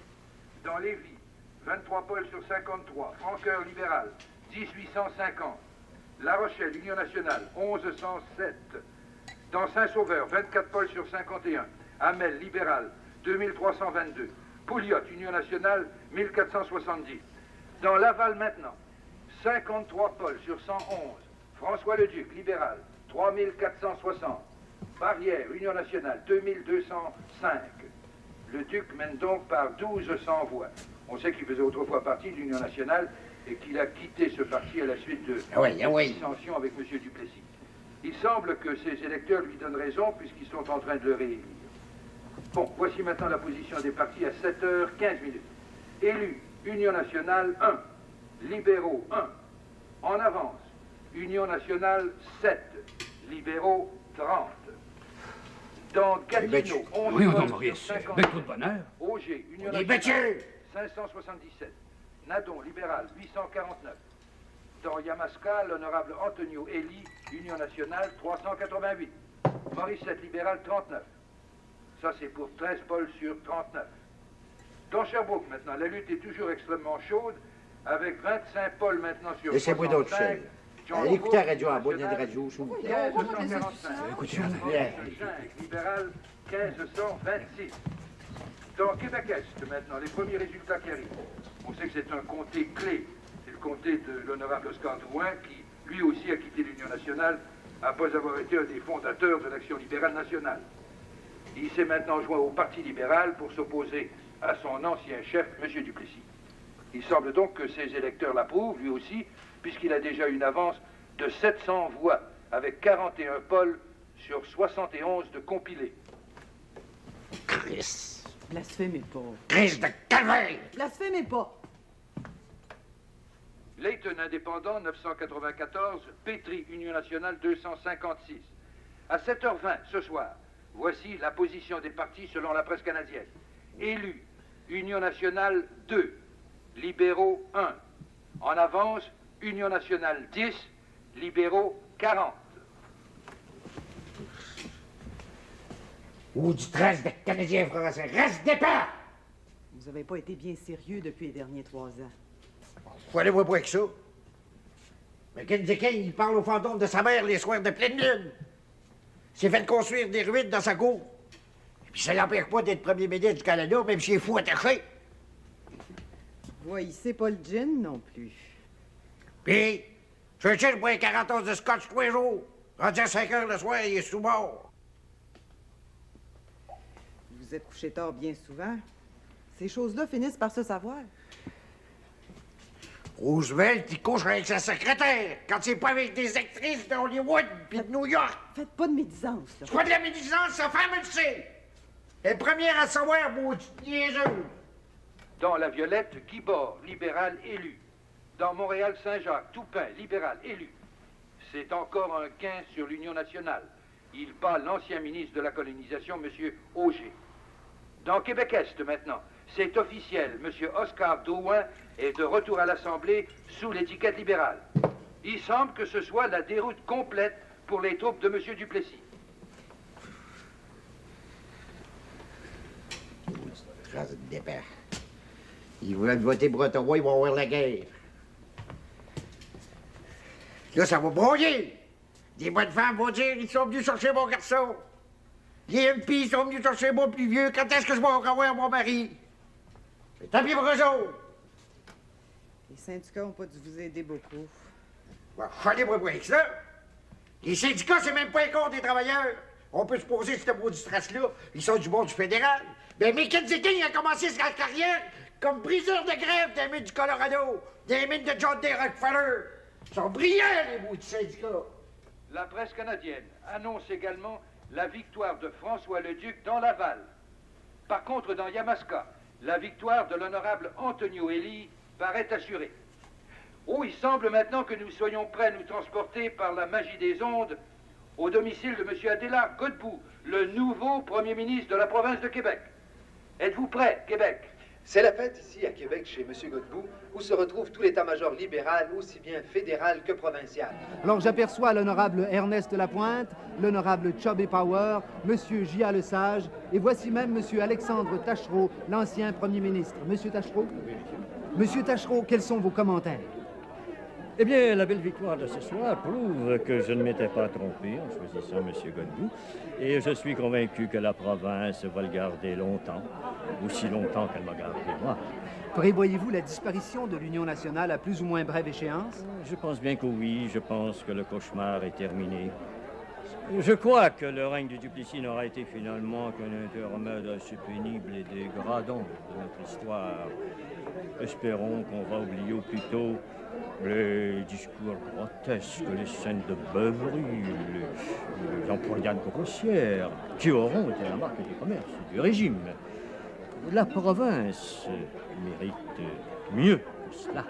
Dans Lévis, 23 pôles sur 53. Franqueur libéral, 1850. La Rochelle, Union nationale, 1107. Dans Saint-Sauveur, 24 pôles sur 51. Hamel, libéral, 2322. Pouliot, Union nationale, 1470. Dans Laval maintenant, 53 Paul sur 111. François Leduc, libéral, 3460. Barrière, Union nationale, 2205. Le Duc mène donc par 1200 voix. On sait qu'il faisait autrefois partie de l'Union nationale et qu'il a quitté ce parti à la suite de dissensions avec M. Duplessis. Il semble que ses électeurs lui donnent raison puisqu'ils sont en train de le réélire. Bon, voici maintenant la position des partis à 7h15. Élus, Union nationale 1, libéraux 1. En avance, Union nationale 7, libéraux 30. Dans Gatineau, 11 Oui, voix Maurice, sur 50. bec tout de bonheur. Auger, Union Les nationale 577. Nadon, libéral 849. Dans Yamaska, l'honorable Antonio Elie, Union nationale 388. Morissette, libéral 39. Ça, c'est pour 13 Paul sur 39. Dans Sherbrooke, maintenant, la lutte est toujours extrêmement chaude, avec 25 Paul maintenant sur 65. Laissez-moi d'autres choses. Allez écouter la radio en bas, il y a une radio sous. 1545. Écoutez, Libéral 1526. Dans Québec-Est, maintenant, les premiers résultats qui arrivent. On sait que c'est un comté clé. C'est le comté de l'honorable Oscar Drouin, qui, lui aussi, a quitté l'Union nationale après avoir été un des fondateurs de l'Action libérale nationale. Il s'est maintenant joint au Parti libéral pour s'opposer à son ancien chef, M. Duplessis. Il semble donc que ses électeurs l'approuvent, lui aussi, puisqu'il a déjà une avance de 700 voix, avec 41 Paul sur 71 de compilés. Chris! Blasphémez pas. Chris de calvaire! Blasphémez pas. Layton indépendant, 994, Pétry, Union nationale, 256. À 7h20 ce soir, voici la position des partis selon la presse canadienne. Élus, Union nationale 2, libéraux 1. En avance, Union nationale 10, libéraux 40. Ou du trace de Canadiens français. Reste départ! Vous n'avez pas été bien sérieux depuis les derniers 3 ans. Faut aller voir pour avec ça. Mackenzie King, il parle au fantôme de sa mère les soirs de pleine lune. Il s'est fait construire des ruines dans sa cour. Et puis ça l'empêche pas d'être premier ministre du Canada, même s'il est fou attaché. Vous haïssez pas le gin non plus. Puis, Churchill boit 40 onces de scotch tous les jours. Rendu à 5 heures le soir, il est sous mort. Vous êtes couché tard bien souvent. Ces choses-là finissent par se savoir. Roosevelt, il couche avec sa secrétaire, quand c'est pas avec des actrices de Hollywood puis de New York. Faites pas de médisance, là. C'est pas de la médisance, sa femme, elle le sait. Elle est première à savoir, maudite niaiseuse. Dans La Violette, Guibord, libéral élu. Dans Montréal-Saint-Jacques, Toupin, libéral élu. C'est encore un gain sur l'Union nationale. Il bat l'ancien ministre de la colonisation, M. Auger. Dans Québec-Est, maintenant, c'est officiel. M. Oscar Drouin est de retour à l'Assemblée sous l'étiquette libérale. Il semble que ce soit la déroute complète pour les troupes de M. Duplessis. Trace de départ. Ils veulent voter pour Ottawa, ils vont avoir la guerre. Là, ça va brouiller. Des bonnes femmes vont dire, ils sont venus chercher mon garçon. Les MP sont venus chercher mon plus vieux. Quand est-ce que je vais revoir mon mari? Mais tant pis pour eux autres. Les syndicats n'ont pas dû vous aider beaucoup. Allez-moi avec ça. Les syndicats, c'est même pas un compte des travailleurs. On peut se poser cette maudite trace-là. Ils sont du monde du fédéral. Mais Mackenzie King a commencé sa carrière comme briseur de grève des mines du Colorado, des mines de John D. Rockefeller. Ils sont brillants, les maudits syndicats. La presse canadienne annonce également la victoire de François Leduc dans Laval. Par contre, dans Yamaska, la victoire de l'honorable Antonio Elie paraît assurée. Oh, il semble maintenant que nous soyons prêts à nous transporter par la magie des ondes au domicile de M. Adélard Godbout, le nouveau premier ministre de la province de Québec. Êtes-vous prêts, Québec? C'est la fête ici à Québec chez M. Godbout, où se retrouve tout l'état-major libéral, aussi bien fédéral que provincial. Alors j'aperçois l'honorable Ernest Lapointe, l'honorable Chubby Power, M. J.A. Lesage, et voici même M. Alexandre Taschereau, l'ancien premier ministre. Monsieur Taschereau? Monsieur Taschereau, quels sont vos commentaires? Eh bien, la belle victoire de ce soir prouve que je ne m'étais pas trompé en choisissant M. Godbout. Et je suis convaincu que la province va le garder longtemps, aussi longtemps qu'elle m'a gardé moi. Prévoyez-vous la disparition de l'Union nationale à plus ou moins brève échéance? Je pense bien que oui. Je pense que le cauchemar est terminé. Je crois que le règne du Duplessis n'aura été finalement qu'un intermède assez pénible et dégradant de notre histoire. Espérons qu'on va oublier au plus tôt les discours grotesques, les scènes de beuverie, les empoignades grossières, qui auront été la marque du commerce du régime. La province mérite mieux que cela.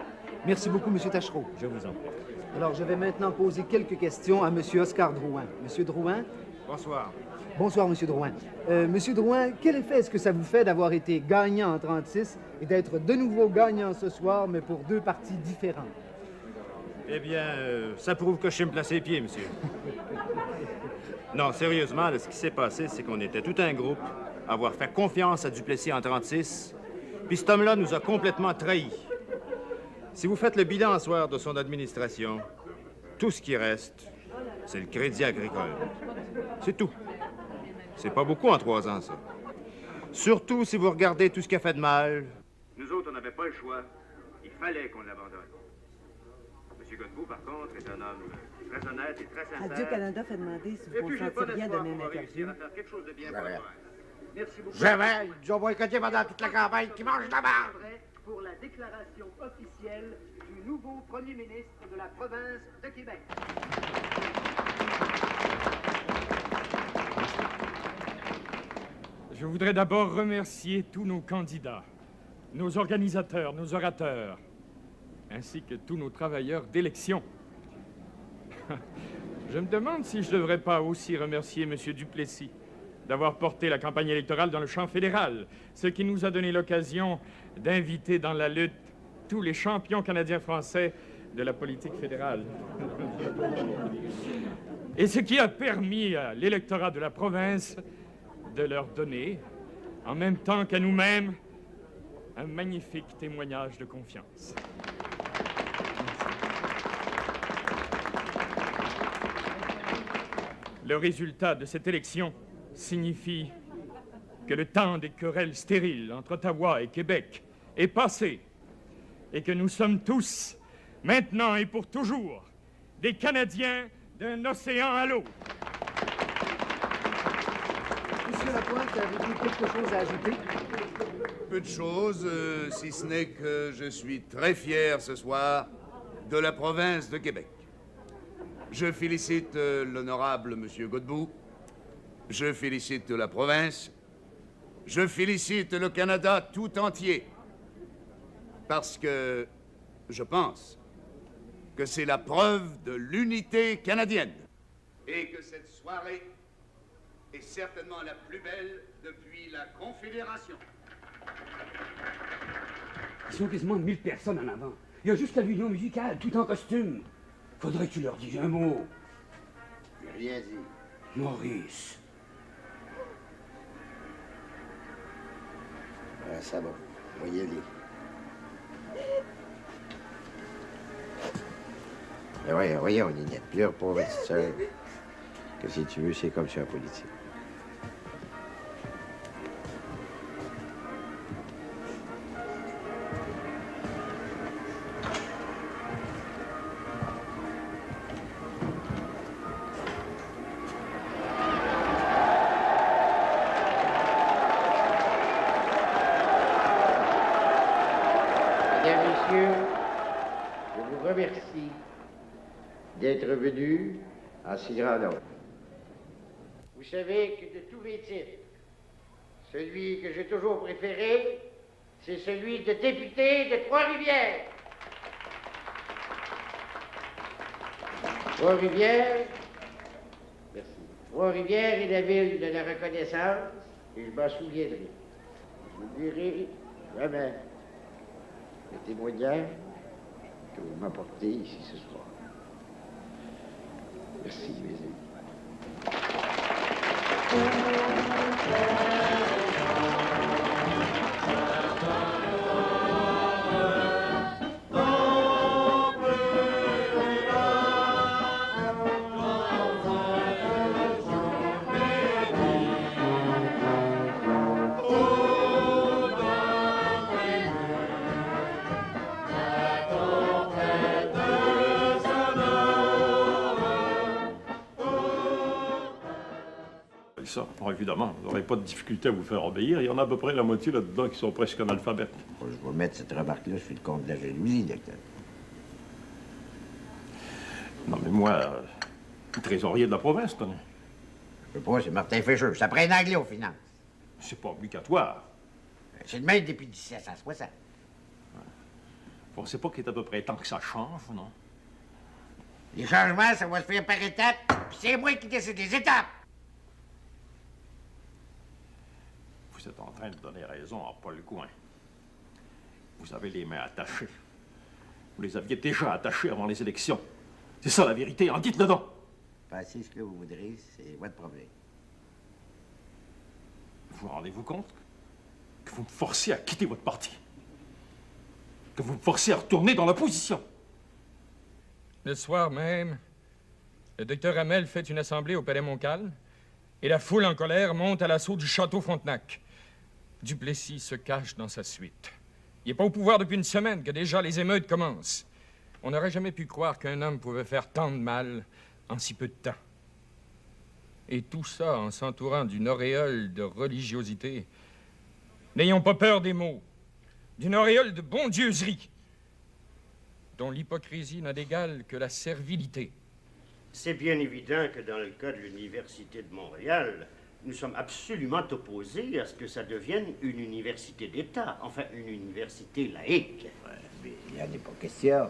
Merci beaucoup, M. Taschereau. Je vous en prie. Alors, je vais maintenant poser quelques questions à M. Oscar Drouin. M. Drouin? Bonsoir. Bonsoir, M. Drouin. M. Drouin, quel effet est-ce que ça vous fait d'avoir été gagnant en 36 et d'être de nouveau gagnant ce soir, mais pour deux partis différents? Eh bien, ça prouve que je sais me placer les pieds, monsieur. Non, sérieusement, là, ce qui s'est passé, c'est qu'on était tout un groupe à avoir fait confiance à Duplessis en 36, puis cet homme-là nous a complètement trahis. Si vous faites le bilan ce soir de son administration, tout ce qui reste, c'est le Crédit agricole. C'est tout. C'est pas beaucoup en 3 ans, ça. Surtout si vous regardez tout ce qu'il a fait de mal. Nous autres, on n'avait pas le choix. Il fallait qu'on l'abandonne. M. Godbout, par contre, est un homme très honnête et très sincère. Radio-Canada fait demander si vous consentez bien à donner une interview. Quelque chose de bien Merci beaucoup. Jamais. Ils ont boycotté pendant toute la campagne qui mange de la barre. Pour la déclaration officielle du nouveau premier ministre de la province de Québec. Je voudrais d'abord remercier tous nos candidats, nos organisateurs, nos orateurs, ainsi que tous nos travailleurs d'élection. Je me demande si je ne devrais pas aussi remercier M. Duplessis d'avoir porté la campagne électorale dans le champ fédéral, ce qui nous a donné l'occasion d'inviter dans la lutte tous les champions canadiens-français de la politique fédérale. Et ce qui a permis à l'électorat de la province de leur donner, en même temps qu'à nous-mêmes, un magnifique témoignage de confiance. Le résultat de cette élection signifie que le temps des querelles stériles entre Ottawa et Québec est passé et que nous sommes tous, maintenant et pour toujours, des Canadiens d'un océan à l'autre. Monsieur Lapointe, avez-vous quelque chose à ajouter? Peu de choses, si ce n'est que je suis très fier ce soir de la province de Québec. Je félicite l'honorable Monsieur Godbout. Je félicite la province. Je félicite le Canada tout entier. Parce que je pense que c'est la preuve de l'unité canadienne. Et que cette soirée est certainement la plus belle depuis la Confédération. Ils sont quasiment 1000 personnes en avant. Il y a juste l'union musicale, tout en costume. Faudrait que tu leur dises un mot. J'ai rien dit. Maurice. Ah, ça va. Voyez-les. Mais voyons, Ninette, pleure pour ma petite sœur. Que si tu veux, c'est comme ça en politique. Mesdames, Messieurs, je vous remercie d'être venus en si grand nombre. Vous savez que de tous les titres, celui que j'ai toujours préféré, c'est celui de député de Trois-Rivières. Trois-Rivières, merci. Trois-Rivières est la ville de la reconnaissance et je m'en souviendrai. Je n'oublierai jamais le témoignage que vous m'apportez ici ce soir. Merci, mes amis. ça. Alors, évidemment, vous n'aurez pas de difficulté à vous faire obéir. Il y en a à peu près la moitié là-dedans qui sont presque analphabètes. Je vais mettre cette remarque-là sur le compte de la jalousie, docteur. Non, mais moi, trésorier de la province, Tony. Je sais pas, c'est Martin Fischer. Ça prend un anglais aux finances. C'est pas obligatoire. C'est le même depuis 1760. Vous pensez pas qu'il est à peu près temps que ça change, non? Les changements, ça va se faire par étapes, puis c'est moi qui décide des étapes. Vous êtes en train de donner raison à Paul Gouin. Vous avez les mains attachées. Vous les aviez déjà attachées avant les élections. C'est ça la vérité, en dites-le donc. Pensez ce que vous voudrez, c'est votre problème. Vous rendez-vous compte que vous me forcez à quitter votre parti? Que vous me forcez à retourner dans l'opposition? Le soir même, le docteur Hamel fait une assemblée au Palais Montcalm et la foule en colère monte à l'assaut du château Frontenac. Duplessis se cache dans sa suite. Il n'est pas au pouvoir depuis une semaine que déjà les émeutes commencent. On n'aurait jamais pu croire qu'un homme pouvait faire tant de mal en si peu de temps. Et tout ça en s'entourant d'une auréole de religiosité. N'ayons pas peur des mots. D'une auréole de bondieuserie, dont l'hypocrisie n'a d'égal que la servilité. C'est bien évident que dans le cas de l'Université de Montréal, nous sommes absolument opposés à ce que ça devienne une université d'État, enfin une université laïque. Mais il n'y en a pas question.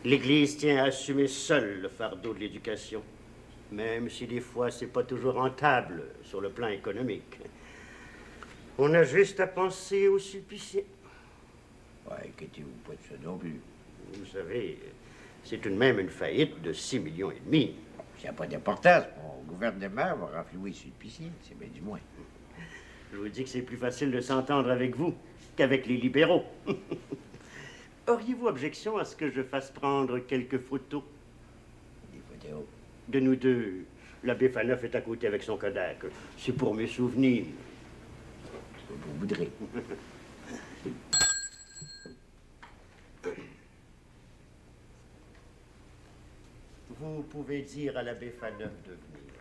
L'Église tient à assumer seule le fardeau de l'éducation, même si des fois c'est pas toujours rentable sur le plan économique. On a juste à penser aux Sulpiciens. Ouais, inquiétez-vous pas de ça non plus. Vous savez, c'est tout de même une faillite de 6,5 millions. Ça n'a pas d'importance. Mon gouvernement va renflouer sur le piscine, c'est bien du moins. Je vous dis que c'est plus facile de s'entendre avec vous qu'avec les libéraux. Auriez-vous objection à ce que je fasse prendre quelques photos? Des photos? De nous deux. L'abbé Faneuf est à côté avec son Kodak. C'est pour mes souvenirs. Ce que vous voudrez. Vous pouvez dire à l'abbé Faneuf de venir.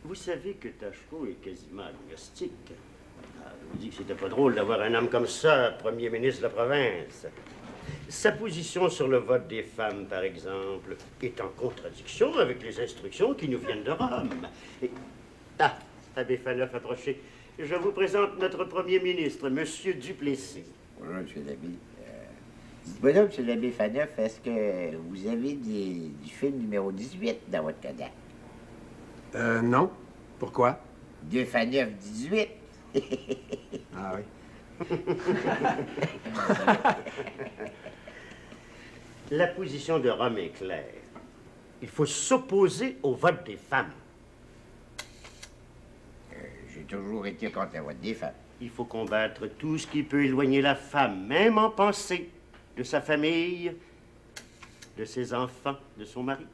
Vous savez que Tachereau est quasiment agnostique. Je vous dis que c'était pas drôle d'avoir un homme comme ça, premier ministre de la province. Sa position sur le vote des femmes, par exemple, est en contradiction avec les instructions qui nous viennent de Rome. Et... Ah, abbé Faneuf, approchez. Je vous présente notre premier ministre, M. Duplessis. Bonjour, M. l'abbé. Dites-moi donc, M. l'abbé Faneuf, est-ce que vous avez du film numéro 18 dans votre Kodak? Non. Pourquoi? De Faneuf 18. Ah oui. La position de Rome est claire. Il faut s'opposer au vote des femmes. J'ai toujours été contre le vote des femmes. Il faut combattre tout ce qui peut éloigner la femme, même en pensée, de sa famille, de ses enfants, de son mari.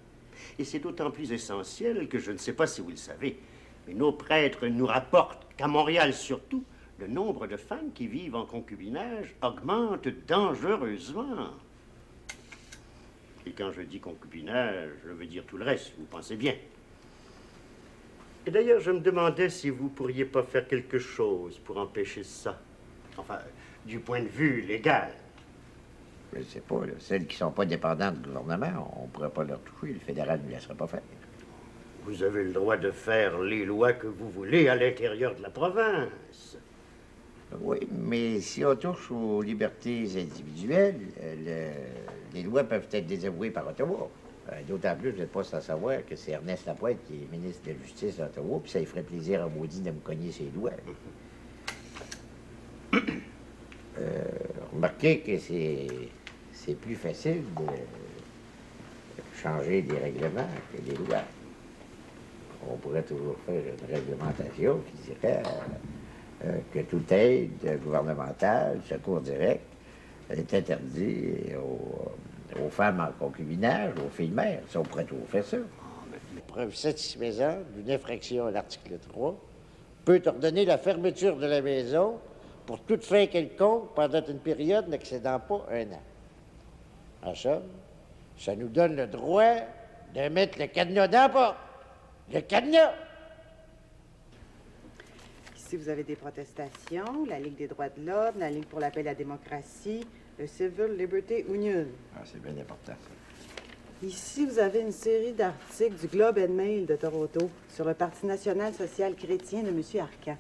Et c'est d'autant plus essentiel que je ne sais pas si vous le savez, mais nos prêtres nous rapportent qu'à Montréal surtout, le nombre de femmes qui vivent en concubinage augmente dangereusement. Et quand je dis concubinage, je veux dire tout le reste, vous pensez bien. Et d'ailleurs, je me demandais si vous pourriez pas faire quelque chose pour empêcher ça. Enfin, du point de vue légal. Je ne sais pas, là. Celles qui ne sont pas dépendantes du gouvernement, on ne pourrait pas leur toucher. Le fédéral ne nous laisserait pas faire. Vous avez le droit de faire les lois que vous voulez à l'intérieur de la province. Oui, mais si on touche aux libertés individuelles, les lois peuvent être désavouées par Ottawa. D'autant plus, vous n'êtes pas sans savoir que c'est Ernest Lapointe qui est ministre de la Justice d'Ottawa, puis ça lui ferait plaisir à Maudit de me cogner ses doigts. Remarquez que c'est plus facile de changer des règlements que des lois. On pourrait toujours faire une réglementation qui dirait que toute aide gouvernementale, secours direct, est interdit aux femmes en concubinage, aux filles mères. Ça, on pourrait toujours faire ça. Preuve satisfaisante d'une infraction à l'article 3 peut ordonner la fermeture de la maison pour toute fin quelconque pendant une période n'excédant pas 1 an. En somme, ça nous donne le droit de mettre le cadenas dans la porte, Le cadenas! Ici, vous avez des protestations, la Ligue des droits de l'homme, la Ligue pour la paix et la démocratie, le Civil Liberty Union. Ah, c'est bien important, ça. Ici, vous avez une série d'articles du Globe and Mail de Toronto sur le Parti national social chrétien de M. Arcan.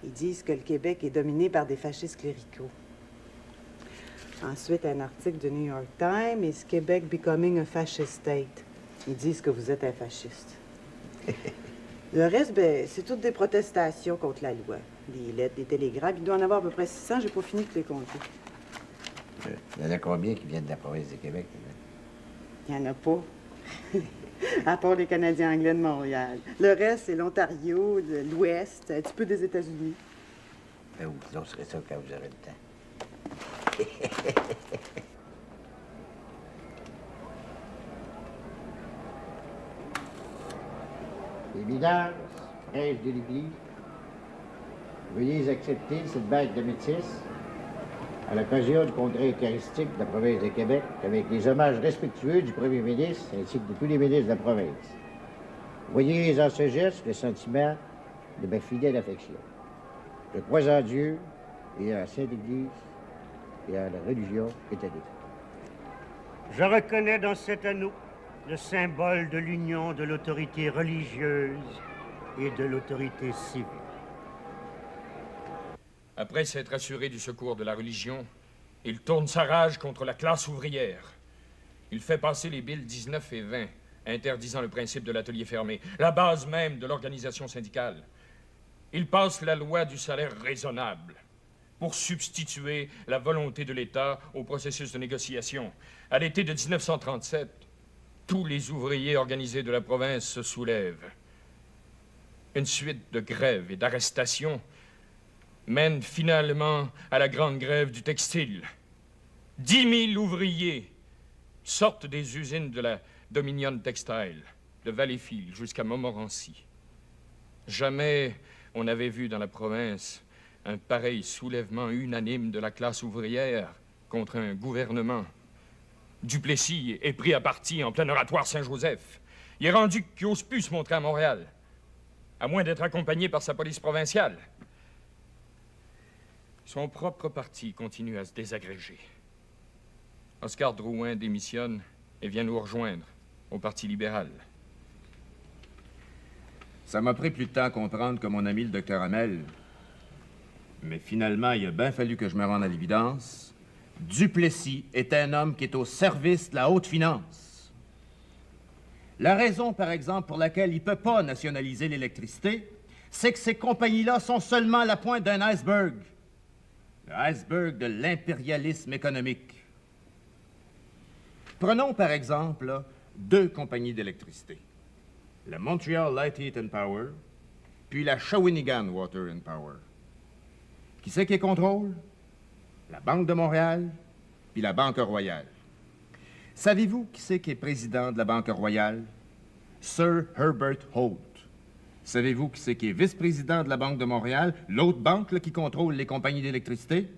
Ils disent que le Québec est dominé par des fascistes cléricaux. Ensuite, un article du New York Times, Is Québec becoming a fascist state? Ils disent que vous êtes un fasciste. Le reste, ben, c'est toutes des protestations contre la loi. Des lettres, des télégrammes. Il doit en avoir à peu près 600, j'ai pas fini de les compter. Il y en a combien qui viennent de la province du Québec? Il n'y en a pas. À part les Canadiens anglais de Montréal. Le reste, c'est l'Ontario, l'Ouest, un petit peu des États-Unis. Ben oui, on serait ça quand vous aurez le temps. Évidence, prêche de l'Église, veuillez accepter cette bague de métis à l'occasion du congrès eucharistique de la province de Québec avec les hommages respectueux du premier ministre ainsi que de tous les ministres de la province. Voyez en ce geste le sentiment de ma fidèle affection. Je crois en Dieu et en la Sainte Église et en la religion catholique. Je reconnais dans cet anneau le symbole de l'union de l'autorité religieuse et de l'autorité civile. Après s'être assuré du secours de la religion, il tourne sa rage contre la classe ouvrière. Il fait passer les billes 19 et 20, interdisant le principe de l'atelier fermé, la base même de l'organisation syndicale. Il passe la loi du salaire raisonnable pour substituer la volonté de l'État au processus de négociation. À l'été de 1937, tous les ouvriers organisés de la province se soulèvent. Une suite de grèves et d'arrestations mène finalement à la grande grève du textile. 10 000 ouvriers sortent des usines de la Dominion Textile, de Valleyfield jusqu'à Montmorency. Jamais on n'avait vu dans la province un pareil soulèvement unanime de la classe ouvrière contre un gouvernement. Duplessis est pris à partie en plein oratoire Saint-Joseph. Il est rendu qu'il n'ose plus se montrer à Montréal, à moins d'être accompagné par sa police provinciale. Son propre parti continue à se désagréger. Oscar Drouin démissionne et vient nous rejoindre au Parti libéral. Ça m'a pris plus de temps à comprendre que mon ami le docteur Hamel. Mais finalement, il a bien fallu que je me rende à l'évidence. Duplessis est un homme qui est au service de la haute finance. La raison, par exemple, pour laquelle il ne peut pas nationaliser l'électricité, c'est que ces compagnies-là sont seulement à la pointe d'un iceberg. Le iceberg de l'impérialisme économique. Prenons, par exemple, là, 2 compagnies d'électricité. La Montreal Light Heat and Power, puis la Shawinigan Water and Power. Qui c'est qui contrôle? La Banque de Montréal, puis la Banque Royale. Savez-vous qui c'est qui est président de la Banque Royale? Sir Herbert Holt. Savez-vous qui c'est qui est vice-président de la Banque de Montréal, l'autre banque là, qui contrôle les compagnies d'électricité?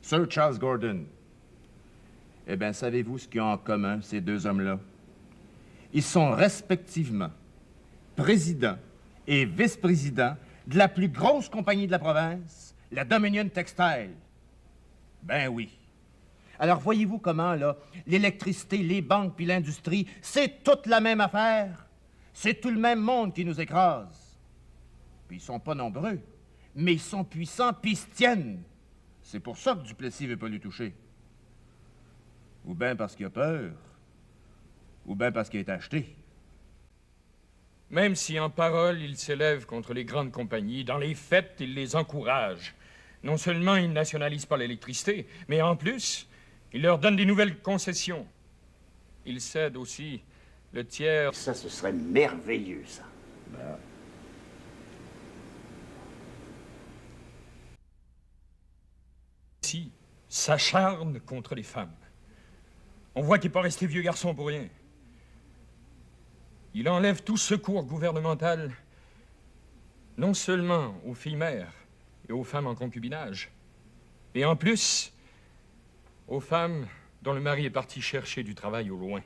Sir Charles Gordon. Eh bien, savez-vous ce qu'ils ont en commun, ces 2 hommes-là? Ils sont respectivement président et vice-président de la plus grosse compagnie de la province, la Dominion Textile. Ben oui. Alors, voyez-vous comment, là, l'électricité, les banques puis l'industrie, c'est toute la même affaire. C'est tout le même monde qui nous écrase. Puis ils sont pas nombreux, mais ils sont puissants puis ils se tiennent. C'est pour ça que Duplessis veut pas lui toucher. Ou bien parce qu'il a peur, ou bien parce qu'il est acheté. Même si en parole il s'élève contre les grandes compagnies, dans les faits, il les encourage. Non seulement il ne nationalise pas l'électricité, mais en plus, il leur donne des nouvelles concessions. Il cède aussi le tiers... Ça, ce serait merveilleux, ça. Ben... Ici, s'acharne contre les femmes. On voit qu'il n'est pas resté vieux garçon pour rien. Il enlève tout secours gouvernemental, non seulement aux filles mères et aux femmes en concubinage, mais en plus aux femmes dont le mari est parti chercher du travail au loin,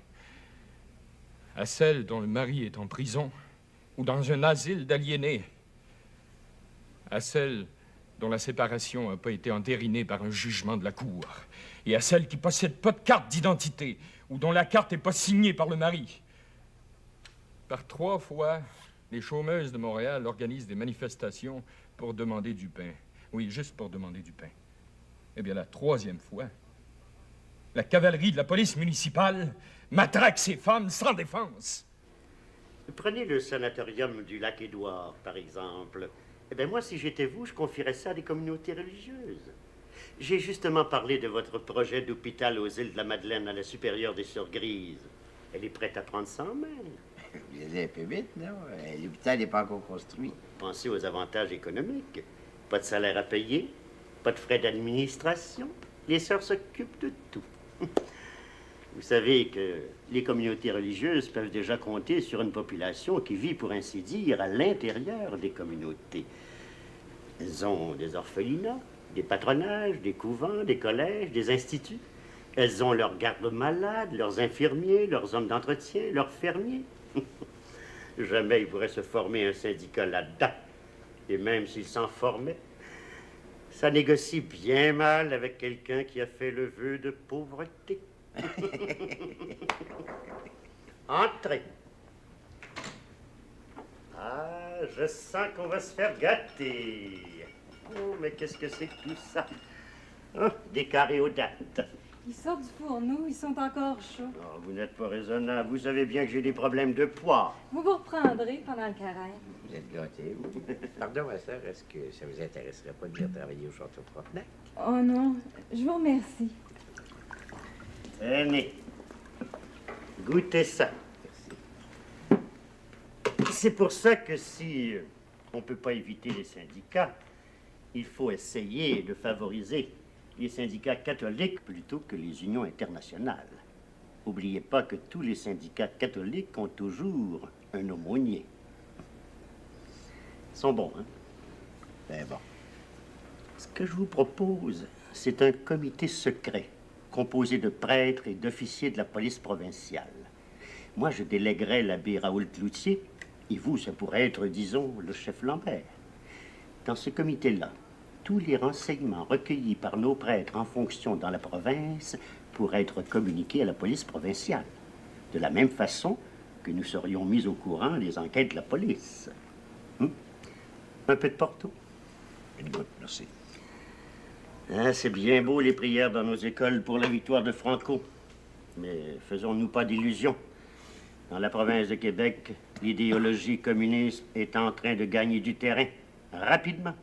à celles dont le mari est en prison ou dans un asile d'aliénés, à celles dont la séparation n'a pas été entérinée par un jugement de la cour, et à celles qui ne possèdent pas de carte d'identité, ou dont la carte n'est pas signée par le mari. Par 3 fois, les chômeuses de Montréal organisent des manifestations pour demander du pain. Oui, juste pour demander du pain. Eh bien, la 3e fois, la cavalerie de la police municipale matraque ces femmes sans défense. Prenez le sanatorium du Lac-Édouard, par exemple. Eh bien, moi, si j'étais vous, je confierais ça à des communautés religieuses. J'ai justement parlé de votre projet d'hôpital aux îles de la Madeleine à la supérieure des Sœurs Grises. Elle est prête à prendre ça en main. Vous allez un peu vite, non? L'hôpital n'est pas encore construit. Pensez aux avantages économiques. Pas de salaire à payer, pas de frais d'administration. Les sœurs s'occupent de tout. Vous savez que les communautés religieuses peuvent déjà compter sur une population qui vit, pour ainsi dire, à l'intérieur des communautés. Elles ont des orphelinats, des patronages, des couvents, des collèges, des instituts. Elles ont leurs gardes-malades, leurs infirmiers, leurs hommes d'entretien, leurs fermiers. Jamais il pourrait se former un syndicat là-dedans. Et même s'il s'en formait, ça négocie bien mal avec quelqu'un qui a fait le vœu de pauvreté. Entrez. Ah, je sens qu'on va se faire gâter. Oh, mais qu'est-ce que c'est que tout ça? Oh, des carrés aux dates. Ils sortent du fourneau, ils sont encore chauds. Oh, vous n'êtes pas raisonnable. Vous savez bien que j'ai des problèmes de poids. Vous vous reprendrez pendant le carême. Vous êtes gâtés, vous. Pardon, ma sœur, est-ce que ça vous intéresserait pas de venir travailler au Château Frontenac? Oh non, je vous remercie. Tenez. Goûtez ça. C'est pour ça que si on ne peut pas éviter les syndicats, il faut essayer de favoriser les syndicats catholiques plutôt que les unions internationales. N'oubliez pas que tous les syndicats catholiques ont toujours un aumônier. Ils sont bons, hein? Ben bon. Ce que je vous propose, c'est un comité secret composé de prêtres et d'officiers de la police provinciale. Moi, je délèguerais l'abbé Raoul Cloutier, et vous, ça pourrait être, disons, le chef Lambert. Dans ce comité-là, tous les renseignements recueillis par nos prêtres en fonction dans la province pourraient être communiqués à la police provinciale, de la même façon que nous serions mis au courant des enquêtes de la police. Un peu de Porto? Une goutte, merci. Ah, c'est bien beau les prières dans nos écoles pour la victoire de Franco. Mais faisons-nous pas d'illusions. Dans la province de Québec, l'idéologie communiste est en train de gagner du terrain, rapidement.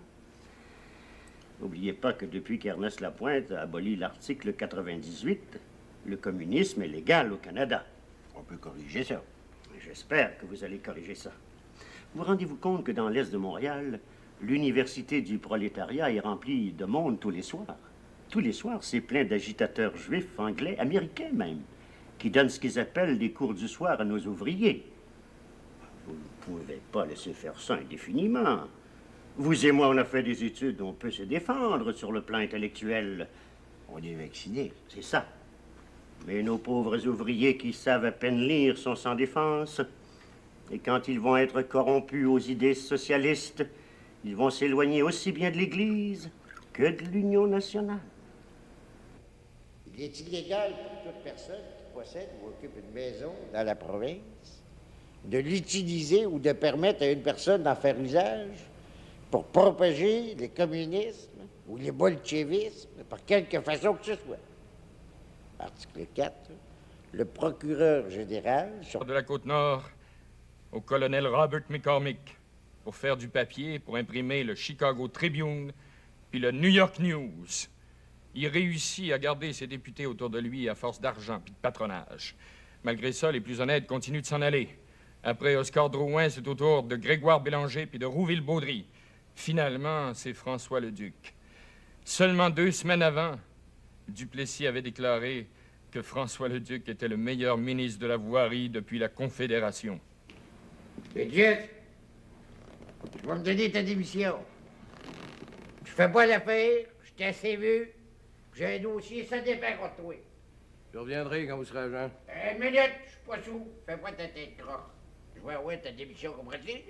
N'oubliez pas que depuis qu'Ernest Lapointe a aboli l'article 98, le communisme est légal au Canada. On peut corriger ça. J'espère que vous allez corriger ça. Vous rendez-vous compte que dans l'Est de Montréal, l'université du prolétariat est remplie de monde tous les soirs? Tous les soirs, c'est plein d'agitateurs juifs, anglais, américains même, qui donnent ce qu'ils appellent des cours du soir à nos ouvriers. Vous ne pouvez pas laisser faire ça indéfiniment. Vous et moi, on a fait des études, on peut se défendre sur le plan intellectuel. On est vaccinés. C'est ça. Mais nos pauvres ouvriers qui savent à peine lire sont sans défense. Et quand ils vont être corrompus aux idées socialistes, ils vont s'éloigner aussi bien de l'Église que de l'Union nationale. Il est illégal pour toute personne qui possède ou occupe une maison dans la province de l'utiliser ou de permettre à une personne d'en faire usage pour propager le communisme ou le bolchevisme par quelque façon que ce soit. Article 4. Le procureur général... De la Côte-Nord au colonel Robert McCormick pour faire du papier, pour imprimer le Chicago Tribune puis le New York News. Il réussit à garder ses députés autour de lui à force d'argent puis de patronage. Malgré ça, les plus honnêtes continuent de s'en aller. Après Oscar Drouin, c'est au tour de Grégoire Bélanger puis de Rouville-Baudry. Finalement, c'est François Leduc. Seulement 2 semaines avant, Duplessis avait déclaré que François Leduc était le meilleur ministre de la Voirie depuis la Confédération. Leduc, tu vas me donner ta démission. Je fais pas l'affaire, je t'ai assez vu, j'ai un dossier, ça dépend contre toi. Je reviendrai quand vous serez agent. Une minute, je suis pas sous, fais pas ta tête croche. Je vais avoir ta démission comme pratique.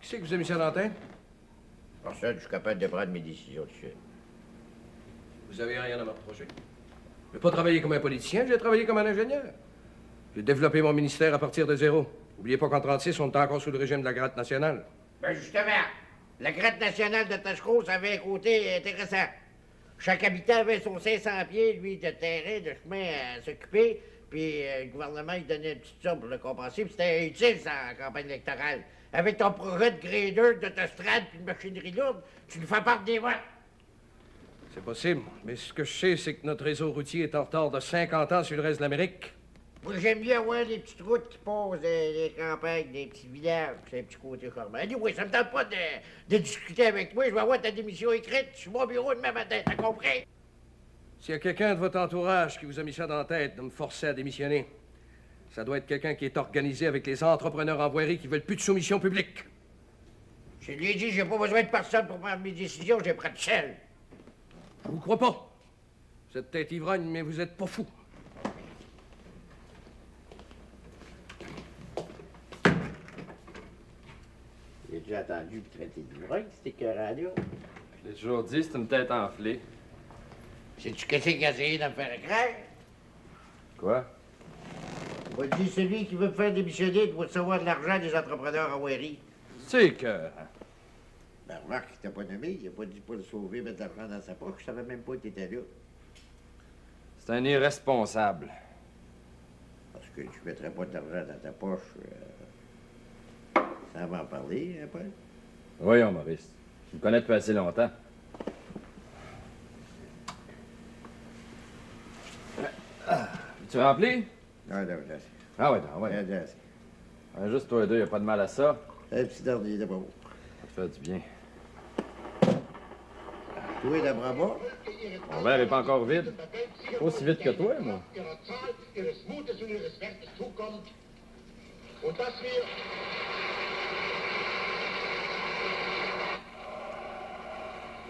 Qui c'est que vous avez mis ça dans la tête? Personne, je suis capable de prendre mes décisions tout seul. Vous avez rien à me reprocher. Je n'ai pas travaillé comme un politicien, j'ai travaillé comme un ingénieur. J'ai développé mon ministère à partir de zéro. N'oubliez pas qu'en 36, on était encore sous le régime de la gratte nationale. Ben justement, la gratte nationale de Tachereau, ça avait un côté intéressant. Chaque habitant avait son 500 pieds, lui, de terrain, de chemin à s'occuper, puis le gouvernement, il donnait une petite somme pour le compenser, puis c'était utile, ça, en campagne électorale. Avec ton projet de grader, d'autostrade, puis de machinerie lourde, tu nous fais part des votes. C'est possible, mais ce que je sais, c'est que notre réseau routier est en retard de 50 ans sur le reste de l'Amérique. Moi, j'aime mieux avoir des petites routes qui passent des campagnes, des petits villages, c'est un petit côté charmant. Oui, ça me tente pas de discuter avec toi, je vais avoir ta démission écrite sur mon bureau demain matin, t'as compris? S'il y a quelqu'un de votre entourage qui vous a mis ça dans la tête de me forcer à démissionner, ça doit être quelqu'un qui est organisé avec les entrepreneurs en voirie qui veulent plus de soumission publique. Je lui ai dit, j'ai pas besoin de personne pour prendre mes décisions, j'ai pris de seul. Je vous crois pas. Vous êtes peut-être ivrogne, mais vous êtes pas fou. J'ai déjà entendu me traiter d'ivrogne, c'était que radio. Je l'ai toujours dit, c'est une tête enflée. Sais-tu qu'est-ce qu'il a essayé de me faire craindre? Quoi? On dit celui qui veut me faire démissionner doit recevoir de l'argent des entrepreneurs en voirie. C'est que... Ben, remarque, il t'a pas nommé, il a pas dit pas le sauver, mettre de l'argent dans sa poche, je savais même pas que t'étais là. C'est un irresponsable. Parce que tu mettrais pas de l'argent dans ta poche, ça va en parler, hein, Paul? Voyons, Maurice. Tu me connais depuis assez longtemps. Tu remplis? Non, non, là, Ah ouais, non, ouais. là, là, Ouais, juste toi et deux, y a pas de mal à ça. un petit dernier de bravo. Ça te fait du bien. Toi, de bravo? Mon verre est pas encore vide. Pas aussi vite que toi, moi.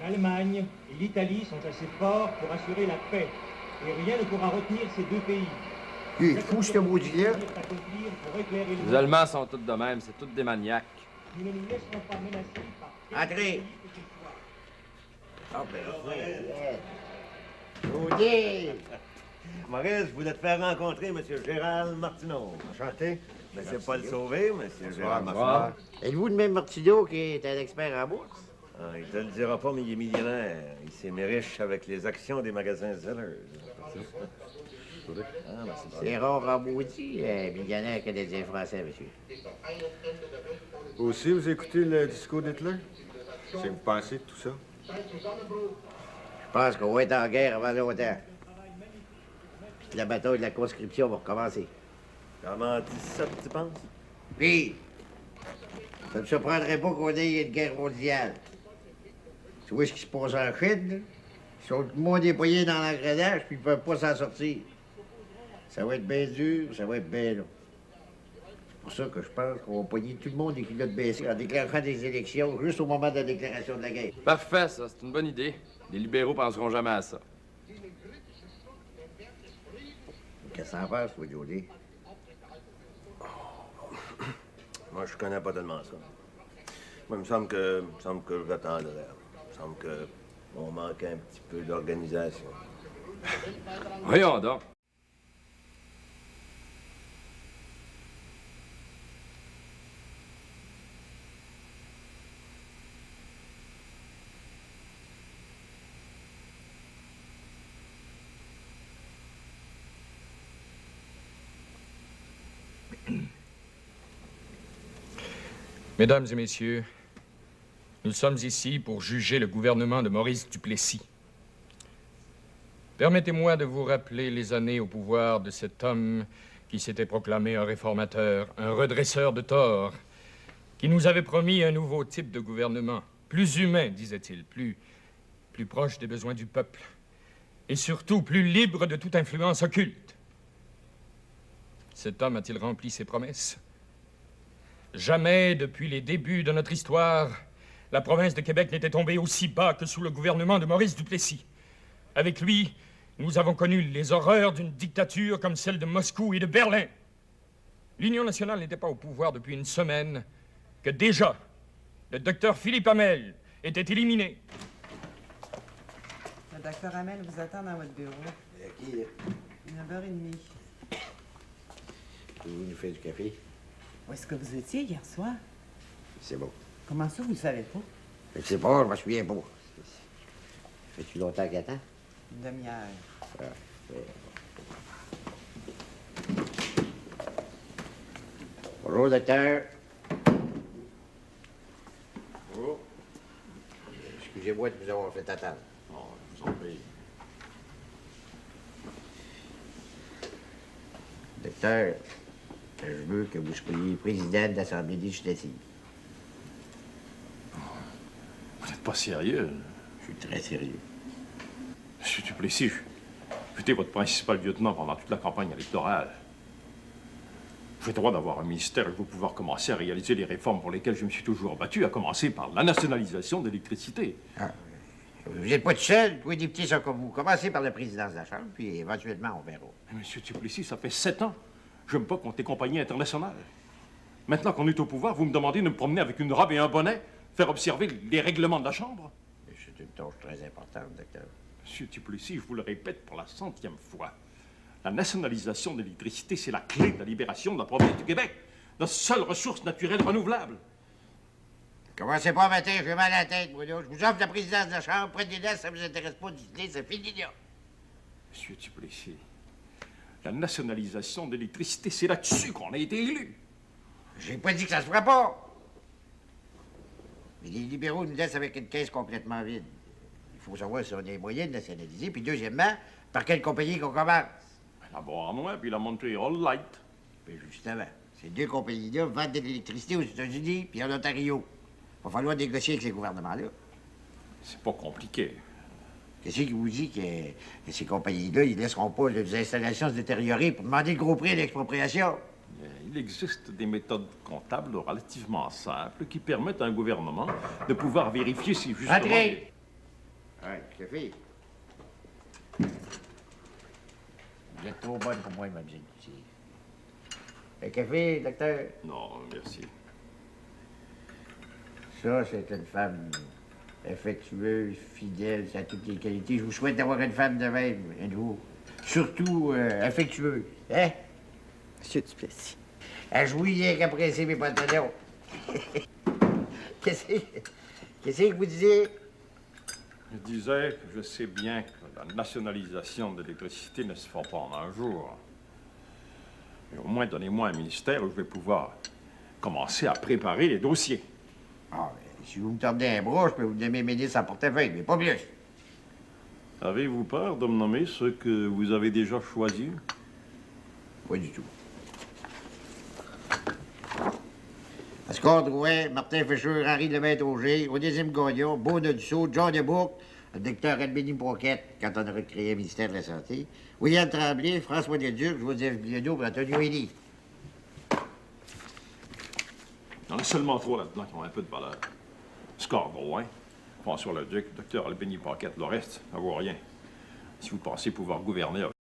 L'Allemagne et l'Italie sont assez forts pour assurer la paix, et rien ne pourra retenir ces deux pays. Il est fou, ce maudit-là. Les Allemands sont tous de même, c'est tous des maniaques. Nous ne nous laisserons pas menacer par... Entrez! Ah, ben, Claudie! Maurice, je voulais te faire rencontrer M. Gérald Martineau. Enchanté. Mais c'est pas le sauver, M. Gérald Martineau. Êtes-vous le même Martineau qui est un expert en bourse? Ah, il te le dira pas, mais il est millionnaire. Il s'est mis riche avec les actions des magasins Zellers. Ah, ben C'est rare en maudit, millionnaire canadien français, monsieur. Vous aussi, vous écoutez le discours d'Hitler? Qu'est-ce que vous pensez de tout ça? Je pense qu'on va être en guerre avant longtemps. Puis la bataille de la conscription va recommencer. Comment 17, tu penses? Puis, ça ne me surprendrait pas qu'on ait une guerre mondiale. Tu vois ce qui se passe en Chine, là? Ils sont tout le monde déployés dans l'engrenage, puis ils peuvent pas s'en sortir. Ça va être bien dur, ça va être bien long. C'est pour ça que je pense qu'on va pogner tout le monde des culottes baissées en déclarant des élections juste au moment de la déclaration de la guerre. Parfait, ça. C'est une bonne idée. Les libéraux penseront jamais à ça. Qu'est-ce que t'en penses, toi, Jody? Moi, je connais pas tellement ça. Moi, il me semble que j'attendrais. Il me semble qu'on manque un petit peu d'organisation. Voyons donc. Mesdames et messieurs, nous sommes ici pour juger le gouvernement de Maurice Duplessis. Permettez-moi de vous rappeler les années au pouvoir de cet homme qui s'était proclamé un réformateur, un redresseur de torts, qui nous avait promis un nouveau type de gouvernement, plus humain, disait-il, plus proche des besoins du peuple, et surtout plus libre de toute influence occulte. Cet homme a-t-il rempli ses promesses? Jamais, depuis les débuts de notre histoire, la province de Québec n'était tombée aussi bas que sous le gouvernement de Maurice Duplessis. Avec lui, nous avons connu les horreurs d'une dictature comme celle de Moscou et de Berlin. l'Union nationale n'était pas au pouvoir depuis une semaine, que déjà, le docteur Philippe Hamel était éliminé. Le docteur Hamel vous attend dans votre bureau. Qui, là? 9h30. Vous nous faites du café? Où est-ce que vous étiez hier soir? C'est bon. Comment ça, vous ne savez pas? Je sais pas, je me souviens pas. Fait-tu longtemps qu'il attend? Une demi-heure. Ah, bonjour, docteur. Bonjour. Excusez-moi de vous avoir fait attendre. Non, je vous en prie. Docteur, je veux que vous soyez président de l'Assemblée législative. Vous n'êtes pas sérieux? Je suis très sérieux. Monsieur Duplessis, j'étais votre principal lieutenant pendant toute la campagne électorale. J'ai le droit d'avoir un ministère et je vais pouvoir commencer à réaliser les réformes pour lesquelles je me suis toujours battu, à commencer par la nationalisation de l'électricité. Ah, vous n'êtes pas tout seul, tous les députés sont comme vous. Commencez par la présidence de la Chambre, puis éventuellement, on verra. Mais monsieur Duplessis, ça fait 7 ans. Je n'aime pas compter compagnie internationale. Maintenant qu'on est au pouvoir, vous me demandez de me promener avec une robe et un bonnet, faire observer les règlements de la Chambre? C'est une tâche très importante, docteur. Monsieur Duplessis, je vous le répète pour la 100e fois. La nationalisation de l'électricité, c'est la clé de la libération de la province du Québec, notre seule ressource naturelle renouvelable. Commencez pas matin, j'ai mal à la tête, Bruno. Je vous offre la présidence de la Chambre, prenez-la, ça vous intéresse pas d'utiliser, c'est fini là. Monsieur Duplessis, la nationalisation de l'électricité, c'est là-dessus qu'on a été élu. J'ai pas dit que ça se fera pas. Mais les libéraux nous laissent avec une caisse complètement vide. Il faut savoir si on a les moyens de nationaliser, puis deuxièmement, par quelle compagnie qu'on commence. La Beauharnois puis la Montreal Light. Puis justement, ces deux compagnies-là vendent de l'électricité aux États-Unis puis en Ontario. Il va falloir négocier avec ces gouvernements-là. C'est pas compliqué. Qu'est-ce qui vous dit que ces compagnies-là, ils laisseront pas les installations se détériorer pour demander le gros prix à l'expropriation? Il existe des méthodes comptables relativement simples qui permettent à un gouvernement de pouvoir vérifier si justement... Entrez! Ouais, café. Vous êtes trop bonne pour moi, ma petite. Un café, docteur? Non, merci. Ça, c'est une femme affectueuse, fidèle, ça a toutes les qualités. Je vous souhaite d'avoir une femme de même, un de vous. Surtout affectueuse. Hein? Monsieur Duplessis. Elle jouit rien qu'à presser mes pantalons. Qu'est-ce que vous disiez? Je disais que je sais bien que la nationalisation de l'électricité ne se fera pas en un jour. Mais au moins, donnez-moi un ministère où je vais pouvoir commencer à préparer les dossiers. Ah, mais si vous me tordez un bras, je peux vous nommer ministre en portefeuille, mais pas plus. Avez-vous peur de me nommer ceux que vous avez déjà choisis? Pas du tout. Oscar Drouin, Martin Fischer, Henri Lemaitre-Auger, Onésime Gagnon, Beaune Dussault, John Debourque, le docteur Albéni Poquette, quand on aurait créé le ministère de la Santé, William Tremblay, François Leduc, Joseph Bienot et Antonio Elie. Il y en a seulement 3 là-dedans qui ont un peu de valeur. Oscar Drouin, François Leduc, docteur Albéni Poquette, le reste, ça vaut rien. Si vous pensez pouvoir gouverner